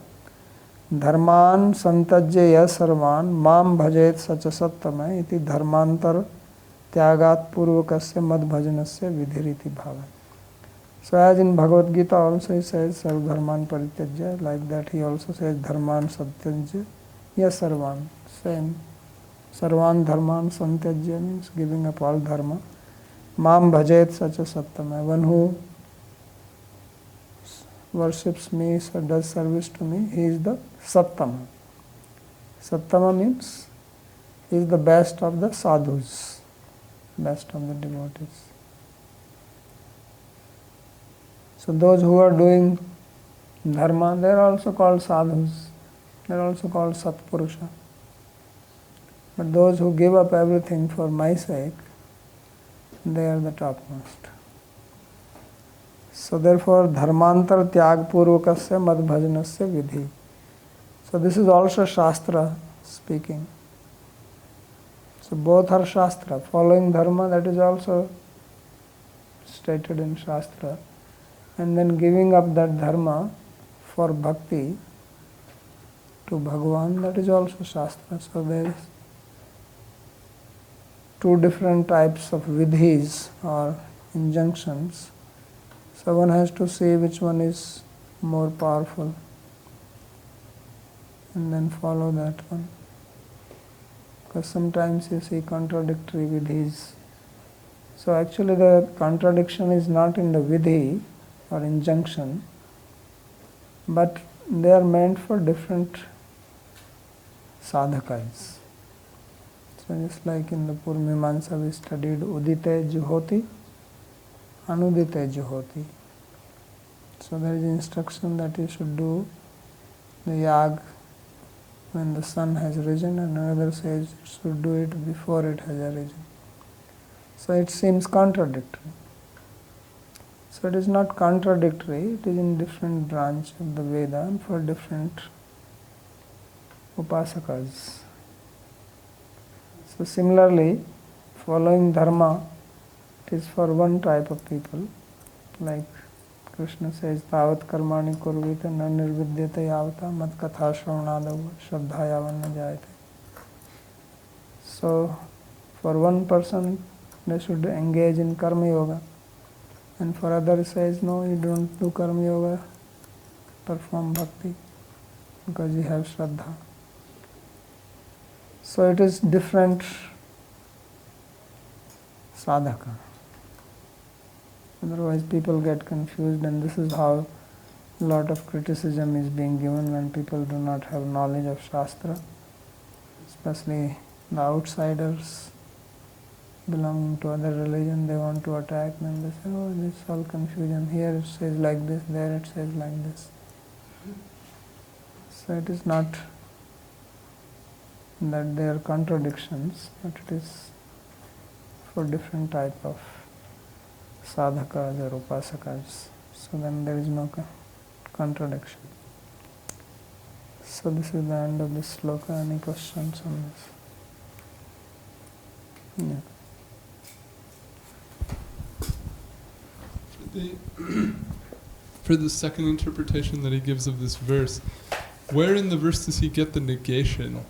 A: dharman santajya sarvan mam bhajet sacha sattama iti dharmantar tyagat purvakasya mad bhajanasya vidhiriti bhava. So as in Bhagavad Gita also he says sarv dharman parityajya, like that he also says dharman santajya sarvan. Same. Sarvan dharman santajya means giving up all dharma. Mam bhajet sacha sattama, one who worships me, so does service to me, he is the sattama. Sattama means he is the best of the sadhus, best of the devotees. So those who are doing dharma, they are also called sadhus, they are also called satpurusha. But those who give up everything for my sake, they are the topmost. So therefore dharmantar tyag purvakasya mad bhajanasya vidhi. So this is also Shastra speaking. So both are Shastra. Following dharma, that is also stated in Shastra. And then giving up that dharma for bhakti to Bhagavan, that is also Shastra. So there is 2 different types of vidhis or injunctions. So one has to see which one is more powerful and then follow that one. Because sometimes you see contradictory vidhis. So actually the contradiction is not in the vidhi or injunction, but they are meant for different sadhakas. So just like in the Purvamimamsa we studied Udite Juhoti, Anudite Juhoti. So there is instruction that you should do the yag when the sun has risen, and another says you should do it before it has arisen. So it seems contradictory. So it is not contradictory, it is in different branch of the Veda and for different upasakas. So similarly, following dharma, it is for one type of people, like Krishna says, Tavat karmani kurvita na nirvidyate yavata mat katha shravanadav shraddhaya vanna jayate. So for one person, they should engage in karma yoga, and for others says, no, you don't do karma yoga, perform bhakti, because you have shraddha. So it is different sadhaka. Otherwise people get confused, and this is how a lot of criticism is being given when people do not have knowledge of Shastra, especially the outsiders belonging to other religion. They want to attack them. They say, oh, this is all confusion. Here it says like this, there it says like this. So it is not that they are contradictions, but it is for different type of sadhakas or upasakas. So then there is no contradiction. So this is the end of this sloka. Any questions on this? Yeah.
H: For the second interpretation that he gives of this verse, where in the verse does he get the negation?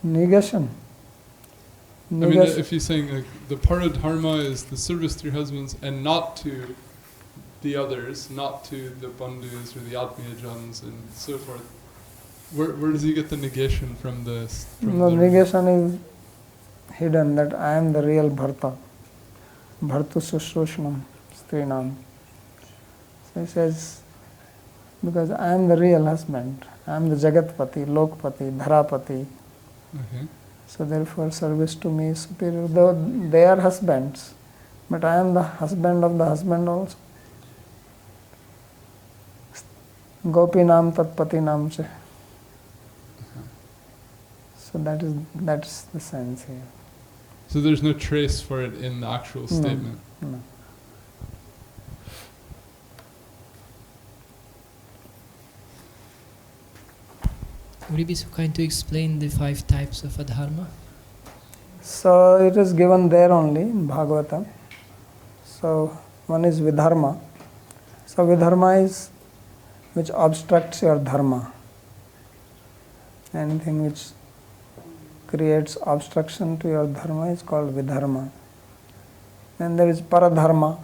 A: Negation.
H: I mean, if he's saying like the paradharma is the service to your husbands and not to the others, not to the bandhus or the atmiyajans and so forth, where does he get the negation from this?
A: The negation is hidden, that I am the real bharta. Bhartu sushrushnam strinam. So he says, because I am the real husband, I am the jagatpati, lokpati, dharapati.
H: Okay.
A: So therefore service to me is superior. Though they are husbands, but I am the husband of the husband also. Gopi nam tat pati nam che. So that's the sense here.
H: So there's no trace for it in the actual statement?
A: No.
I: Would you be so kind to explain the 5 types of adharma?
A: So it is given there only in Bhāgavatam. So one is vidharma. So vidharma is which obstructs your dharma. Anything which creates obstruction to your dharma is called vidharma. Then there is paradharma.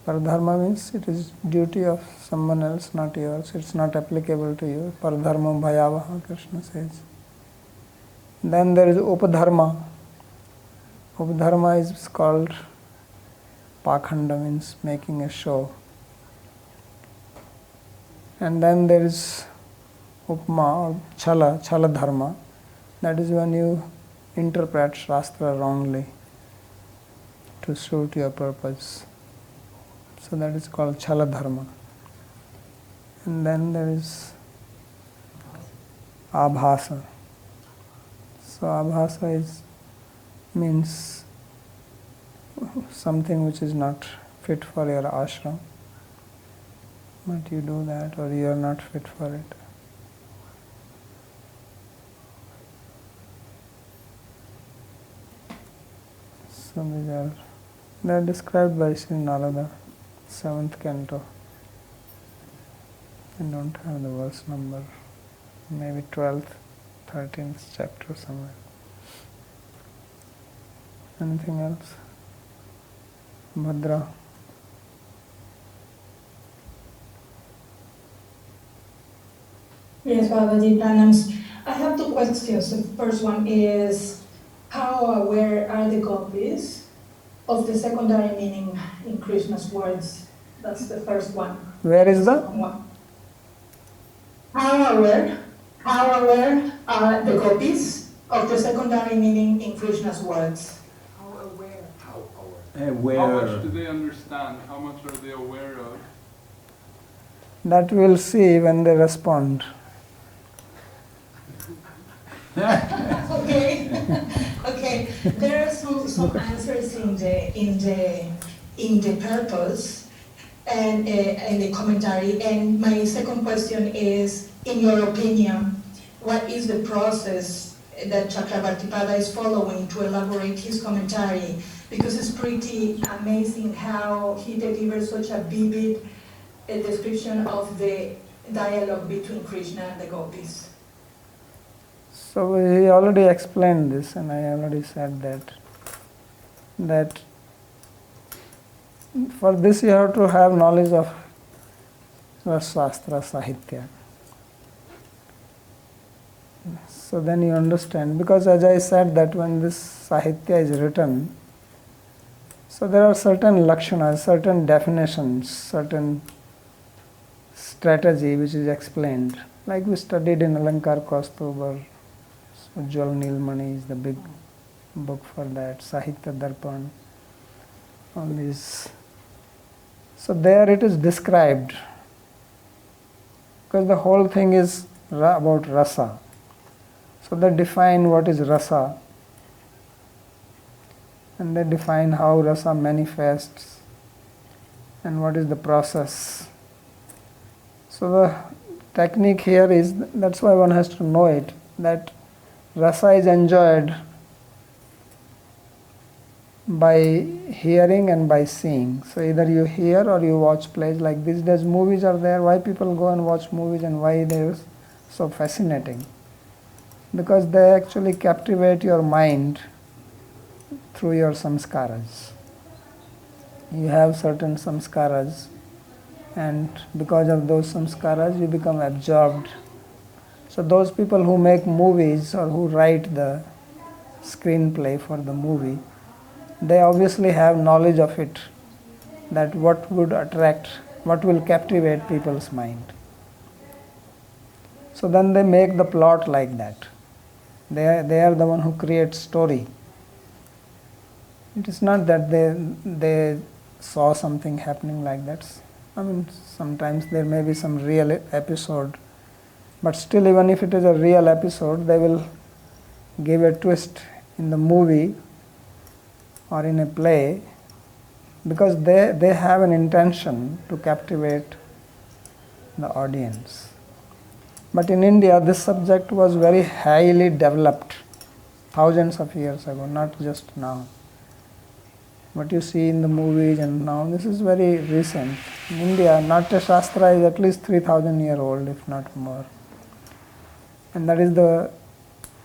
A: Paradharma means it is duty of someone else, not yours. It's not applicable to you. Paradharma bhayavaha, Krishna says. Then there is upadharma. Upadharma is called pakhanda, means making a show. And then there is upma or chala dharma. That is when you interpret Shastra wrongly to suit your purpose. So that is called chala dharma. And then there is abhasa. So abhasa means something which is not fit for your ashram, but you do that, or you are not fit for it. So they are described by Sri Narada, 7th Canto. I don't have the verse number, maybe 12th, 13th chapter somewhere. Anything else? Bhadra?
J: Yes, Babaji, pranams. I have 2 questions. The first one is, how aware are the gopis of the secondary meaning in Krishna's words? That's the first one.
A: Where is the?
J: How aware are the gopis of the secondary meaning in Krishna's words?
H: How much do they understand? How much are they aware of?
A: That we'll see when they respond.
J: Okay. There are some answers in the purpose and in the commentary. And my second question is, in your opinion, what is the process that Chakravartipada is following to elaborate his commentary? Because it's pretty amazing how he delivers such a vivid description of the dialogue between Krishna and the gopis.
A: So he already explained this, and I already said that for this you have to have knowledge of Shastra, Sahitya. So then you understand, because as I said that when this Sahitya is written, so there are certain lakshanas, certain definitions, certain strategy which is explained. Like we studied in Alankar Kaustubh, or Ujjwal Nilmani is the big book for that, Sahitya Darpan, all these. So there it is described, because the whole thing is about rasa. So they define what is rasa, and they define how rasa manifests and what is the process. So the technique here is, that's why one has to know it, that rasa is enjoyed by hearing and by seeing. So either you hear or you watch plays. Like these days movies are there. Why people go and watch movies and why they're so fascinating? Because they actually captivate your mind through your samskaras. You have certain samskaras, and because of those samskaras you become absorbed. So those people who make movies or who write the screenplay for the movie, they obviously have knowledge of it, that what would attract, what will captivate people's mind. So then they make the plot like that. They are the one who creates story. It is not that they saw something happening like that. I mean, sometimes there may be some real episode, but still, even if it is a real episode, they will give a twist in the movie or in a play, because they have an intention to captivate the audience. But in India, this subject was very highly developed thousands of years ago, not just now. What you see in the movies and now, this is very recent. In India, Natya Shastra is at least 3,000 years old, if not more. And that is the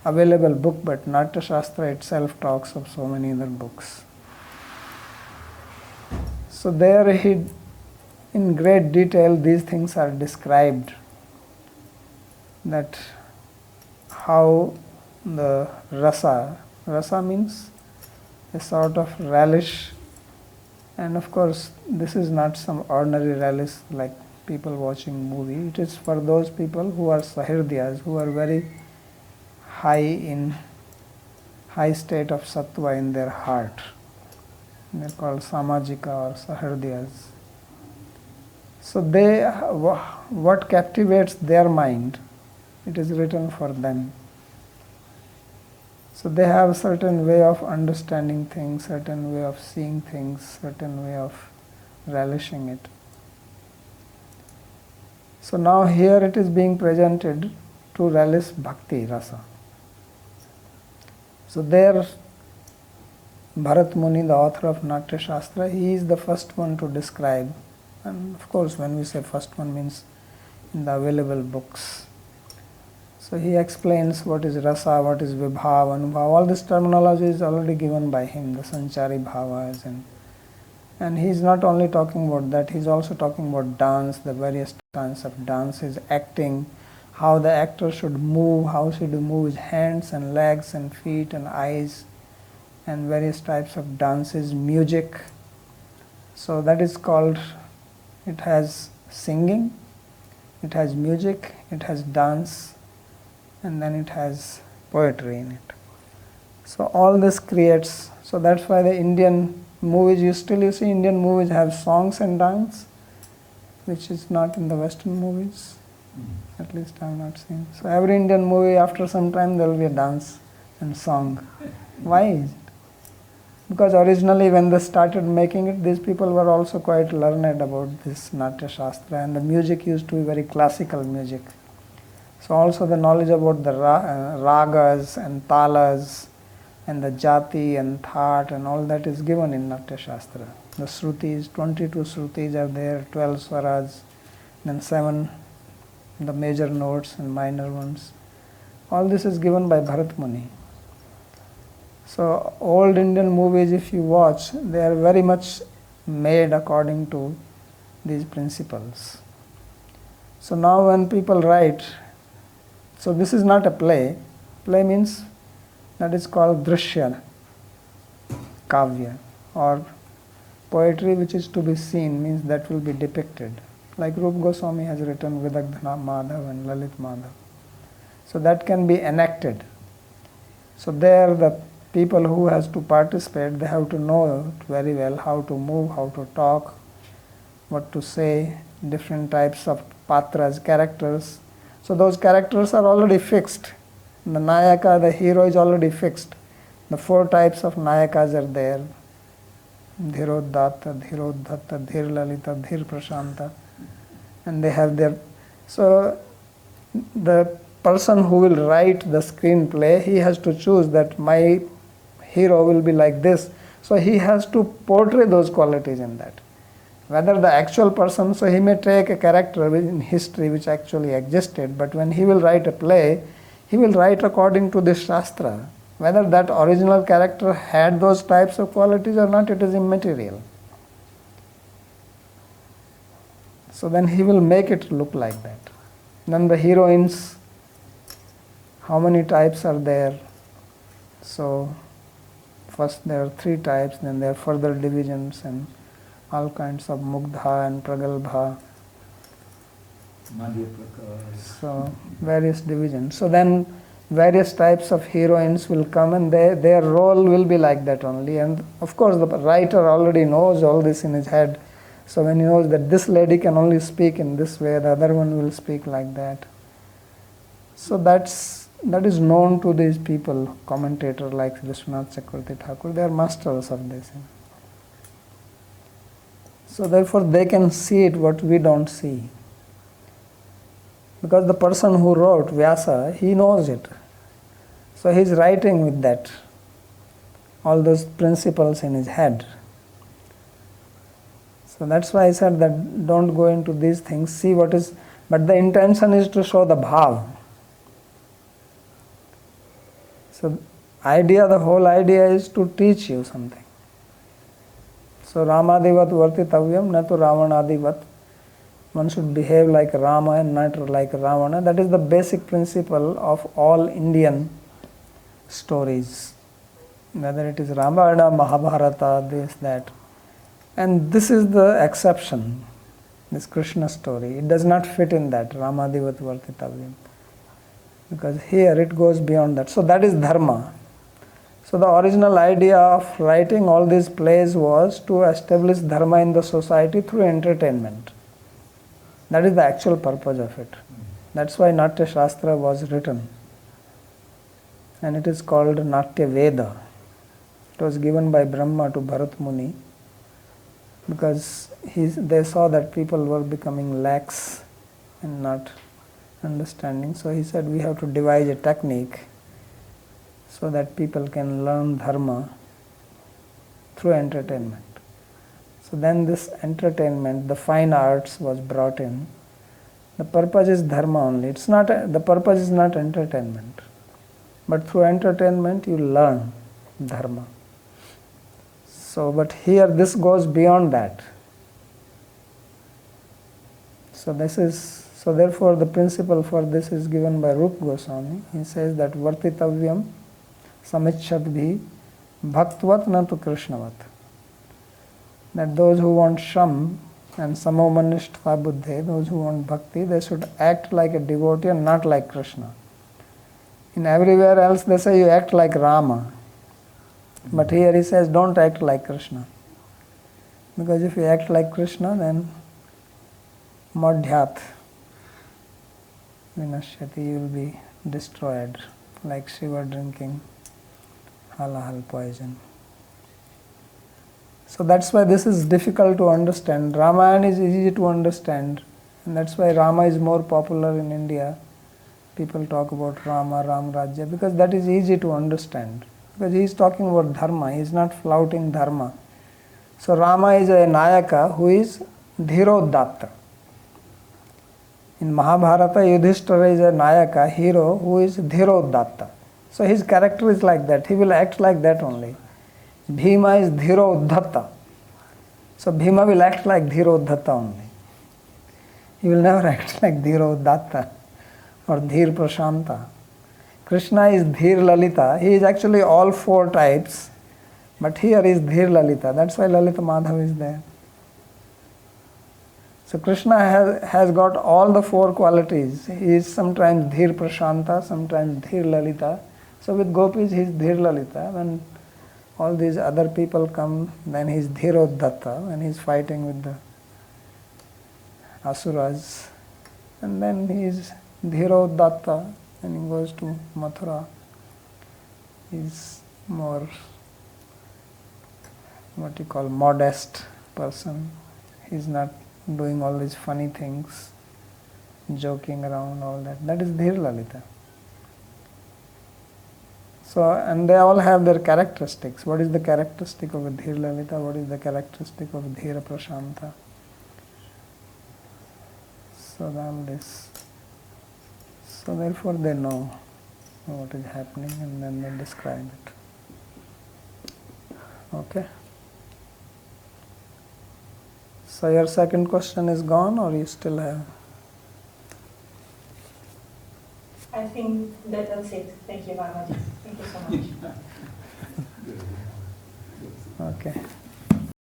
A: available book, but Natya Shastra itself talks of so many other books. So there in great detail these things are described, that how the rasa means a sort of relish, and of course this is not some ordinary relish like people watching movie. It is for those people who are sahirdiyas, who are very high state of sattva in their heart. They are called samajika or sahirdiyas. So what captivates their mind, it is written for them. So they have a certain way of understanding things, certain way of seeing things, certain way of relishing it. So now here it is being presented to relish bhakti rasa. So there Bharat Muni, the author of Natya Shastra, he is the first one to describe, and of course when we say first one means in the available books. So he explains what is rasa, what is vibhav, anubhav. All this terminology is already given by him, the sanchari bhavas, and he is not only talking about that, he is also talking about dance, the various kinds of dances, acting, how the actor should move, how should he move his hands and legs and feet and eyes, and various types of dances, music. So that is called, it has singing, it has music, it has dance, and then it has poetry in it. So all this creates, so that's why the Indian movies, you see Indian movies have songs and dance, which is not in the Western movies. At least I have not seen. So every Indian movie, after some time there will be a dance and song. Why is it? Because originally when they started making it, these people were also quite learned about this Natya Shastra, and the music used to be very classical music. So also the knowledge about the ragas and talas and the jati and that and all that is given in Natya Shastra. The Shrutis, 22 Shrutis are there, 12 swaras, then 7 the major notes and minor ones. All this is given by Bharat Muni. So old Indian movies, if you watch, they are very much made according to these principles. So now when people write, so this is not a play. Play means that is called drishya kavya, or poetry which is to be seen, means that will be depicted. Like Rupa Goswami has written Vidagdha Madhav and Lalit Madhav. So that can be enacted. So there the people who has to participate, they have to know very well how to move, how to talk, what to say, different types of patras, characters, So those characters are already fixed. The Nayaka, the hero, is already fixed. The 4 types of Nayakas are there. Dhirodatta, Dhirodhatta, Dhirlalita, Dhir Prashanta. And they have their... So the person who will write the screenplay, he has to choose that my hero will be like this. So he has to portray those qualities in that. Whether the actual person, so he may take a character in history which actually existed, but when he will write a play, he will write according to this Shastra. Whether that original character had those types of qualities or not, it is immaterial. So then he will make it look like that. Then the heroines, how many types are there? So first there are 3 types, then there are further divisions and all kinds of Mugdha and Pragalbha. So various divisions. So then various types of heroines will come and their role will be like that only. And of course the writer already knows all this in his head. So when he knows that this lady can only speak in this way, the other one will speak like that. So that is known to these people, commentator like Vishwanath Chakravarti Thakur. They are masters of this. So therefore they can see it what we don't see. Because the person who wrote, Vyasa, he knows it. So he is writing with that, all those principles in his head. So that's why I said that don't go into these things, see what is, but the intention is to show the bhav. So the whole idea is to teach you something. So Ramadivat Vartitavyam, na to Ravanadivat. One should behave like Rama and not like Ravana. That is the basic principle of all Indian stories. Whether it is Ramayana, Mahabharata, this, that. And this is the exception, this Krishna story. It does not fit in that, Ramadivat Vartitavyam. Because here it goes beyond that. So that is dharma. So the original idea of writing all these plays was to establish dharma in the society through entertainment. That is the actual purpose of it. That's why Natya Shastra was written. And it is called Natya Veda. It was given by Brahma to Bharat Muni because they saw that people were becoming lax and not understanding. So he said we have to devise a technique so that people can learn dharma through entertainment. So then this entertainment, the fine arts was brought in. The purpose is dharma only. The purpose is not entertainment. But through entertainment you learn dharma. So, but here this goes beyond that. So therefore the principle for this is given by Rupa Goswami. He says that Vartitavyam Samicchadbhi Bhaktvat na tu Krishnavat. That those who want Sham and Samomanishtha Buddhe, those who want Bhakti, they should act like a devotee and not like Krishna. In everywhere else they say you act like Rama. But here he says don't act like Krishna. Because if you act like Krishna then Madhyat Vinashyati, you will be destroyed like Shiva drinking halahal poison. So that's why this is difficult to understand. Ramayana is easy to understand, and that's why Rama is more popular in India. People talk about Rama, Ram Rajya, because that is easy to understand. Because he is talking about dharma, he is not flouting dharma. So Rama is a Nayaka who is Dhirodatta. In Mahabharata, Yudhishthira is a Nayaka, hero, who is Dhirodatta. So his character is like that, he will act like that only. Bhima is Dhirodhatta. So Bhima will act like Dhirodhatta only. He will never act like Dhirodatta or Dhir Prashanta. Krishna is Dhir Lalita. He is actually all 4 types, but here is Dhir Lalita. That's why Lalita Madhav is there. So Krishna has got all the 4 qualities. He is sometimes Dhir Prashanta, sometimes Dhir Lalita. So with gopis he is Dhir Lalita. When all these other people come, then he is Dhirodhatta, when he is fighting with the asuras. And then he is Dhira Udatta, when he goes to Mathura, is more, what you call, modest person. He's not doing all these funny things, joking around, all that. That is Dhira Lalita. So, and they all have their characteristics. What is the characteristic of a Dhira Lalita? What is the characteristic of Dhira Prashanta? So, all this. So, therefore, they know what is happening and then they describe it. Okay. So, your second question is gone, or you still have?
J: I think that's it. Thank you very much. Thank you so much.
A: Okay.